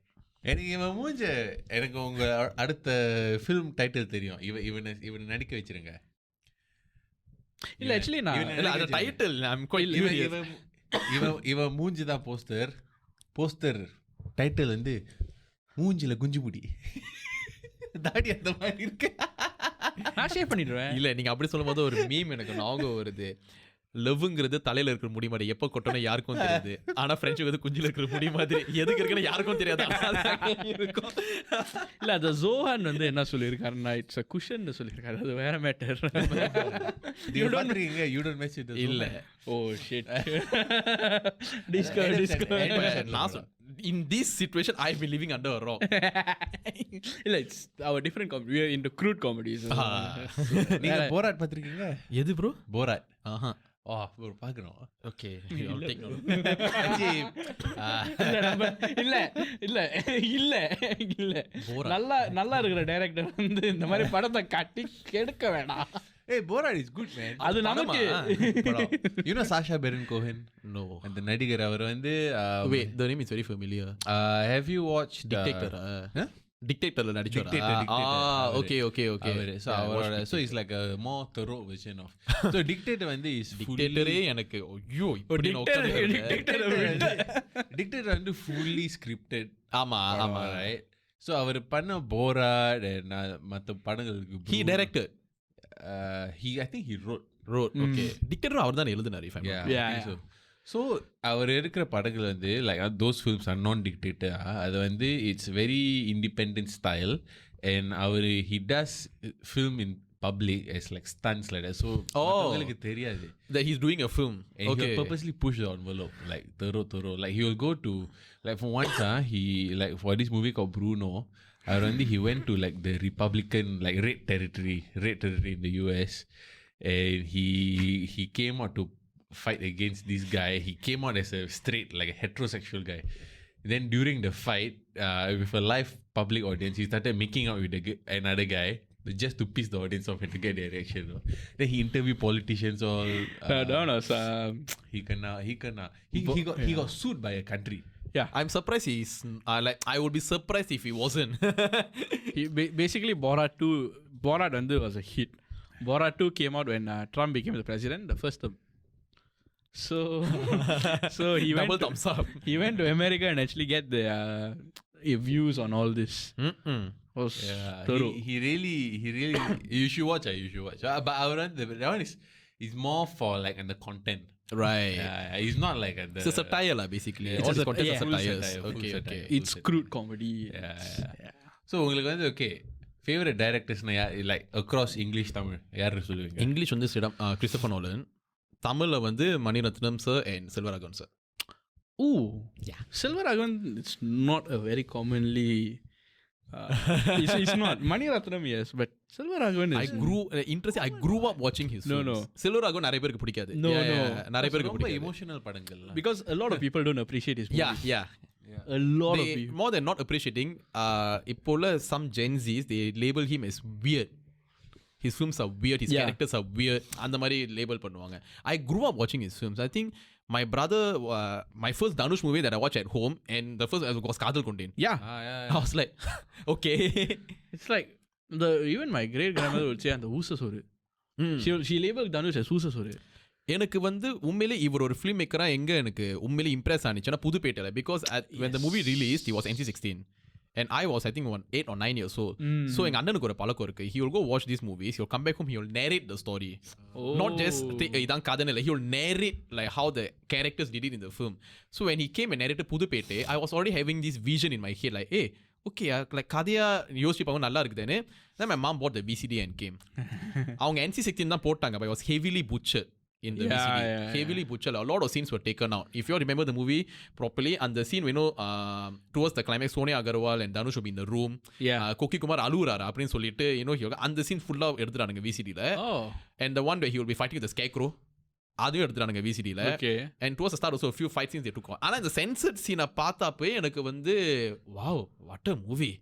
எனக்கு உங்க அடுத்த film title தெரியும், இவனை நடிக்க வச்சிருங்க. இல்ல actually நான் அந்த டைட்டில் I'm quite curious. இவன் மூஞ்சி தான் போஸ்டர் டைட்டில் வந்து மூஞ்சில குஞ்சுபுடி தாடி அந்த மாதிரி இருக்கு. நான் ஷேர் பண்ணிடுவேன். இல்ல நீங்க அப்படி சொல்லும்போது ஒரு மீம் எனக்கு ஞாபகம் வருது. லவ்ங்கிறது தலையில இருக்கிற முடி மாதிரி எப்போ கொட்டணும் யாருக்கும் தெரியாது, ஆனா ஃப்ரெண்ட்ஷிப் வந்து குஞ்சில இருக்கிற முடி மாதிரி எதுக்கு இருக்குன்னு யாருக்கும் தெரியாது இருக்கும். இல்ல அது ஜோஹான் வந்து என்ன சொல்லியிருக்காருன்னா இட்ஸ் அ குஷன் சொல்லியிருக்காரு, அது வேற மேட்டர். You don't match it. இல்ல oh shit discover in this situation I've been living under a rock. இல்ல it's our different comedy, we are into crude comedies. நீங்க போராட் பாத்திருக்கீங்க? எது ப்ரோ? போராட். ப்ரோ பாக்குறோம். ஓகே இல்ல நல்லா இருக்கிற டைரக்டர் வந்து இந்த மாதிரி படத்தை காட்டி கெடுக்க வேணாம். Hey, Borat is good, man. அது நமக்கு you know Sacha Baron Cohen? No. அந்த நடிகர் அவர் வந்து wait, the name is very familiar. Have you watched Dictator? Dictatorல நடிச்சாரா? Okay. So it's like a more thorough version of. So Dictator வந்து is Dictatorே எனக்கு ஐயோ இப்படி Dictator வந்து fully scripted. ஆமா right? So அவர் பண்ண Borat மத்த படங்களுக்கு he directed. I think he wrote. Okay. Dictator அவர் தான் எழுதினார் if I'm not wrong. So அவர் இருக்கிற படங்கள் வந்து like those films are non-dictator. அது வந்து it's very independent style, and he does film in public as like stunts like that. So அவங்களுக்கு தெரியாது that he's doing a film. And he'll purposely push the envelope like thorough. Like he will go to like for once he like for this movie called Bruno, he went to like the Republican like red territory in the US, and he came out to fight against this guy. He came out as a straight like a heterosexual guy. Then during the fight with a live public audience, he started making out with another guy, just to piss the audience off and to get their reaction. No? Then he interviewed politicians all. That was He got sued by a country. yeah. I'm surprised he's I would be surprised if he wasn't. Basically, Borat வந்து was a hit. Borat 2 came out when Trump became the president, the first term. So he Double thumbs up. he went to America and actually get the views on all this. Was thorough. He really. You should watch. You should watch. But that one is more for like the content. Right. Yeah, it's not like the. It's a satire lah, basically. Yeah, All it's the a- content yeah. are Full satires. satire, full Okay, satire. okay. It's crude comedy. Yeah. So உங்களுக்கு வந்து okay. Favorite directors like across English, Tamil யாரு சொல்லுவீங்க? English வந்து Christopher Nolan, தமிழ்ல வந்து Mani Ratnam sir and Selvaraghavan sir. Ooh, yeah. Silvaragan, it's not a very commonly. It's not. Mani Ratnam, yes, but Silvaragan is. I grew up watching his films. No. Selvaraghavan நிறைய பேருக்கு பிடிக்காது. No. நிறைய பேருக்கு ரொம்ப பிடிக்காது. emotional படங்கள். Because a lot of people don't appreciate his movies. Yeah. A lot of They, people. more than not appreciating, இப்போ உள்ள some Gen Zs, they label him as weird. His films are weird, his characters are weird. அந்த மாதிரி label பண்ணுவாங்க. I grew up watching his films. I think my brother, my first Dhanush movie that I watched at home, and the first was Kadal Kondin. Yeah. I was like, okay. It's like, even my great grandmother would say, and the Usasoru. She labeled Dhanush as Usasoru. எனக்கு வந்து உண்மையிலே இவர் ஒரு film மேக்கரா எங்க எனக்கு உண்மையிலே impress ஆனிச்சுன்னா புதுப்பேட்டையில because when the movie released he was NC-16 and I was I think 8 or 9 years old. So எங்க அண்ணனுக்கு ஒரு பழக்கம் இருக்கு. He will go watch these movies, he will come back home, he will narrate the story. Not just இதான் கதை இல்ல, he will narrate like how the characters did it in the film. So when he came and narrated Puduppettai, I was already having this vision in my head like hey okay like கதையா யோசிச்சு பார்க்க நல்லா இருக்குதுன்னு. Then my mom bought the VCD and came. அவங்க NC-16 தான் போட்டாங்க, but it was heavily butchered in the VCD. Heavily butchered. A lot of scenes were taken out. If you all remember the movie properly, and the scene towards the climax, Sonia Agarwal and Dhanush will be in the room. Koki Kumar alurara appadinu solittu and the scene full ah edutradanga VCD la. And the one where he will be fighting with the scarecrow, adhu edutradanga VCD la. And towards the start also a few fight scenes they took out. Ana the censored scene paathappe enakku வந்து wow what a movie.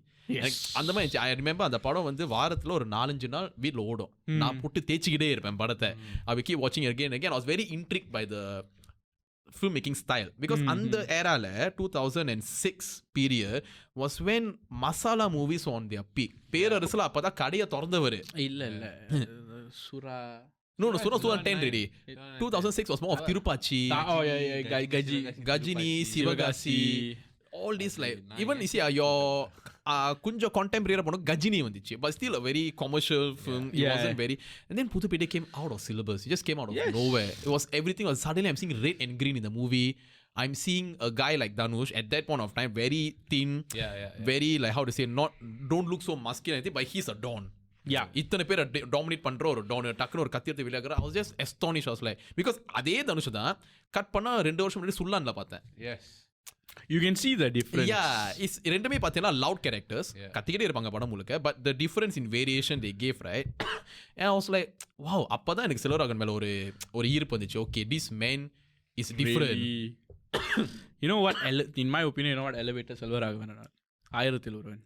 அந்த மாதிரி I remember அந்த படம் வந்து வாரத்தில் ஒரு 4-5 நாள் வீட்டில் ஓடும். நான் போட்டு தேய்ச்சிக்கிட்டே இருப்பேன் படத்தை. I will keep watching again and again. I was very intrigued by the filmmaking style because அந்த ஏரால 2006 period was when masala movies were on their peak. பேரரசுல அப்பதான் கடையை திறந்தவர். இல்ல சுரா. No, Sura 10 ready. 2006 was more of Tirupachi. Gajini, Sivagasi. All these like even you see your கொஞ்சம் contemporary போனோம் கஜினி வந்துச்சு, but still a very commercial film. It wasn't very, and then Puthupete came out of syllabus. It just came out of nowhere. It was everything was suddenly I'm seeing red and green in the movie. I'm seeing a guy like Dhanush at that point of time, very thin, very like how to say, don't look so muscular I think, but he's a don. இத்தனை பேர் dominate பண்ற ஒரு Don டக்குன்னு ஒரு கத்தியத்தை விளையாடுற. I was just astonished. I was like because அதே தனுஷ் தான் cut பண்ணா 2 வருஷம் முன்னாடி சுல்லான்ல பார்த்தேன். You can see the difference. It's ரெண்டுமே பார்த்தீங்கன்னா loud characters, கத்திக்கிட்டே இருப்பாங்க படம் முழுக்க, but the difference in variation they gave, right? And I was like wow, அப்பதான் எனக்கு செல்வராகவன் மேல ஒரு ஈர்ப்பு வந்துச்சு. Okay, this man is different. Really? You know what, in my opinion, you know what elevated Selvaragavan or not? ஆயிரத்தில் ஒருவன்.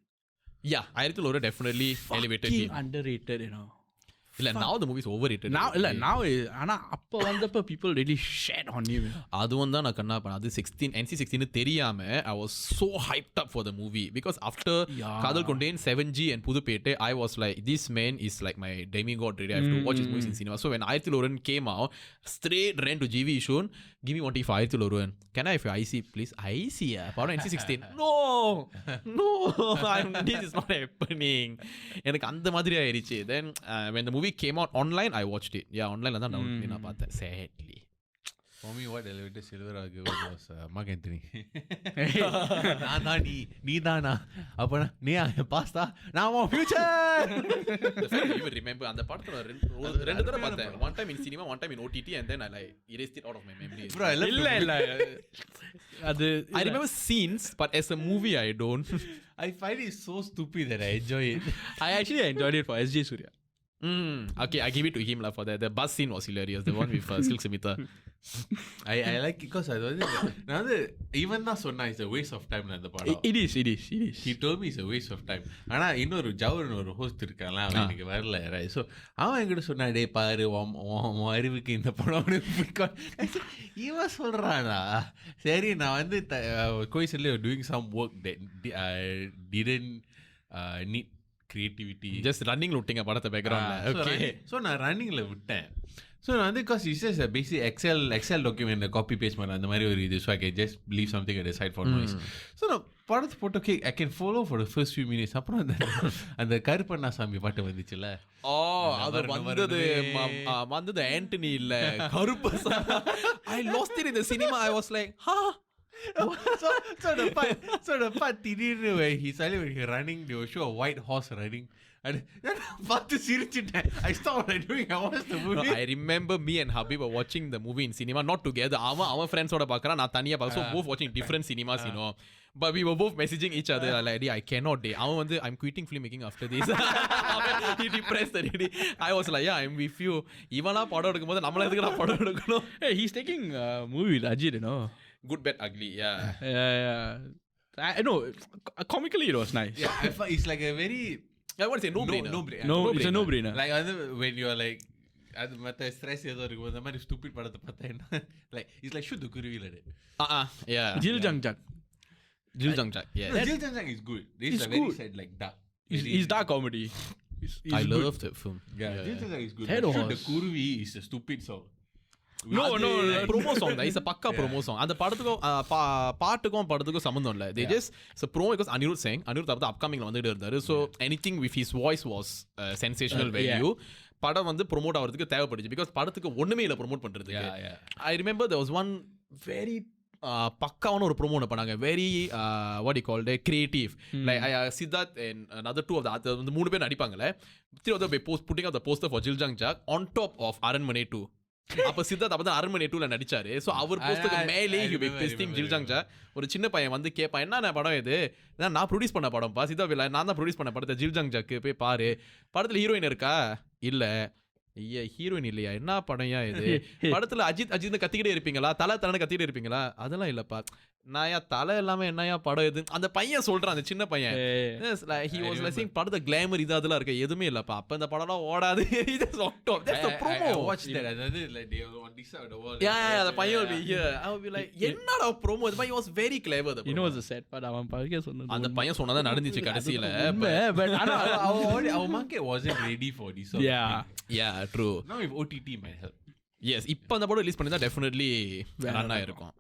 ஆயிரத்தில் ஒரு definitely elevated him. Underrated, you know. இல்ல now the movie is overrated. Now ஆனா அப்ப வந்தப்ப people really shat on him. அதுவும் தான் நான் கண்ணா பண்ண. அது NC-16 தெரியாம I was so hyped up for the movie because after Kadal Kondin, 7G and Puthupete, I was like this man is like my demigod really. I have to watch his movies in cinema. So when ஆயிரத்தில் ஒருவன் came out, straight ran to GV Ishun, give me one for ஆயிரத்தில் ஒருவன். Can I have your IC please? IC படம் NC-16. No this is not happening. எனக்கு அந்த மாதிரி ஆயிருச்சு. Then when the movie came out online, I watched it. Online la dhaan download பண்ணி நான் பார்த்தேன். Sadly for me what elevated Selvaragavan was Mark Anthony. நீ தானா அப்பனா நீ பாஸ்தா நான் future. The fact you even remember அந்த படத்துல ரெண்டு தடவை பார்த்தேன். One time in cinema, one time in OTT, and then I like erased it out of my memory. Bro, இல்ல அது I remember scenes, but as a movie I don't. I find it so stupid that I enjoy it. I actually enjoyed it for SJ Surya. Okay, I give it to him for that. The bus scene was hilarious. The one with Silk Samita. I like it because அது வந்து நான் வந்து even தான் சொன்னா it's a waste of time அந்த படம். It is. He told me it's a waste of time. ஆனா இன்னொரு ஜவர்னு ஒரு ஹோஸ்ட் இருக்கான்ல, அவன் எனக்கு வரல. ஸோ அவன் என்கிட்ட சொன்னா, டே பாரு உன் அறிவுக்கு இந்த படம் இவன் சொல்றானா. சரி, நான் வந்து கோயில்ல doing some work that didn't need creativity. Just running விட்டீங்க படத்தை பேக்ரவுண்ட்ல. ஓகே. ஸோ நான் ரன்னிங்ல விட்டேன். ஸோ நான் வந்து because it's just basic excel document copy paste பண்ண அந்த மாதிரி ஒரு இது. So I can just leave something at side for noise. So நான் படத்தை போட்டு okay I can follow for the first few minutes. அப்புறம் அந்த கருப்பண்ணா சாமி பாட்டு வந்துச்சுல்ல. அது வந்தது ஆண்டனி இல்ல கருப்ப. I lost it in the cinema. I was like, huh? so the part திடீர்னு he suddenly when he running, they will show a white horse running. And பார்த்து சிரிச்சிட்டேன். I stopped what I'm doing. I watched the movie. I remember me and Habib were watching the movie in cinema, not together. அவன் ஃப்ரெண்ட்ஸோட பார்க்கறான், நான் தனியா பார்க்க. So both watching different cinemas, you know. But we were both messaging each other like, I cannot day. அவன் வந்து I'm quitting filmmaking after this. He depressed already. I was like, yeah, I'm with you. இவனா படம் எடுக்கும்போது நம்மள எதுக்குடா படம் எடுக்கணும்? Hey, he's taking movie with Ajit, you know. Good Bad Ugly, yeah. I know. Comically, it was nice. Yeah, I thought it's like a very I want to say no-brainer. No, it's a no-brainer. Like when you are like அது மற்ற stress ஏதோ இருக்கும், அந்த மாதிரி stupid படத்தை பார்த்தா like it's like shoot the குருவில. Yeah. Jil Jang Jak. Jil Jang Jak, yeah. Jil Jang Jak is good. It's a very sad like dark. It's dark comedy. I love that film. Yeah, Jil Jang Jak is good. Shoot the குருவி is a stupid song. No, promo song தான். It's a பக்கா promo song. அந்த படத்துக்கும் பாட்டுக்கும் படத்துக்கும் சம்பந்தம் இல்ல. They just it's a promo because Anirudh sang. Anirudh அப்போ அப்கமிங்ல வந்துட்டு இருந்தாரு. So anything with his voice was sensational value. படம் வந்து ப்ரோமோட் ஆகிறதுக்கு தேவைப்படுச்சு. பிகாஸ் படத்துக்கு ஒண்ணுமே இல்லை ப்ரோமோட் பண்றதுக்கு. I remember there was one very பக்காவான ஒரு ப்ரோமோ ஒன்று பண்ணாங்க. Very what you called creative. Like Siddharth and another two of the வந்து 3 பேர் நடிப்பாங்கல்ல. Three of them putting out the poster for Jil Jang Jak on top of அரண்மனை 2. அப்ப சித்தார்த் அப்பதான் அரண்மனை 2ல நடிச்சாரு. சோ அவர் போஸ்டருக்கு மேலே Jil Jang Jak ஒரு சின்ன பையன் வந்து கேட்பான், என்ன படம் இது? நான் ப்ரொடியூஸ் பண்ண படம்ப்பா. சித்தார்த் நான் தான் ப்ரொடியூஸ் பண்ண படத்தை Jil Jang Jak போய் பாரு. படத்துல ஹீரோயின் இருக்கா? இல்ல. ஐயா ஹீரோயின் இல்லையா? என்ன படம்யா இது? படத்துல அஜித் கத்திக்கிட்டே இருப்பீங்களா? தலைன்னு கத்திக்கிட்டே இருப்பீங்களா? அதெல்லாம் இல்லப்பா. நான் தலை எல்லாமே என்னையா படம் இது? அந்த பையன் சொல்றான், அந்த சின்ன பையன். He was like saying படத்தை கிளாமர் இது அதெல்லாம் இருக்க எதுவுமே இல்லப்பா. அப்ப இந்த படம்லாம் ஓடாது. I watched that. அதாவது like they were on this side of the world. Yeah, the பையன் will be here. I will be like, என்னடா ப்ரோமோ? The பையன் was very clever. You know what's the sad part? அவன் பையன் சொன்னது, அந்த பையன் சொன்னதா நடந்துச்சு கடைசியில. But our market wasn't ready for this. Yeah, true. Now if OTT might help. Yes, இப்போ அந்த படம் ரிலீஸ் பண்ணிருந்தா டெஃபினெட்லி ரன் ஆயிருக்கும்.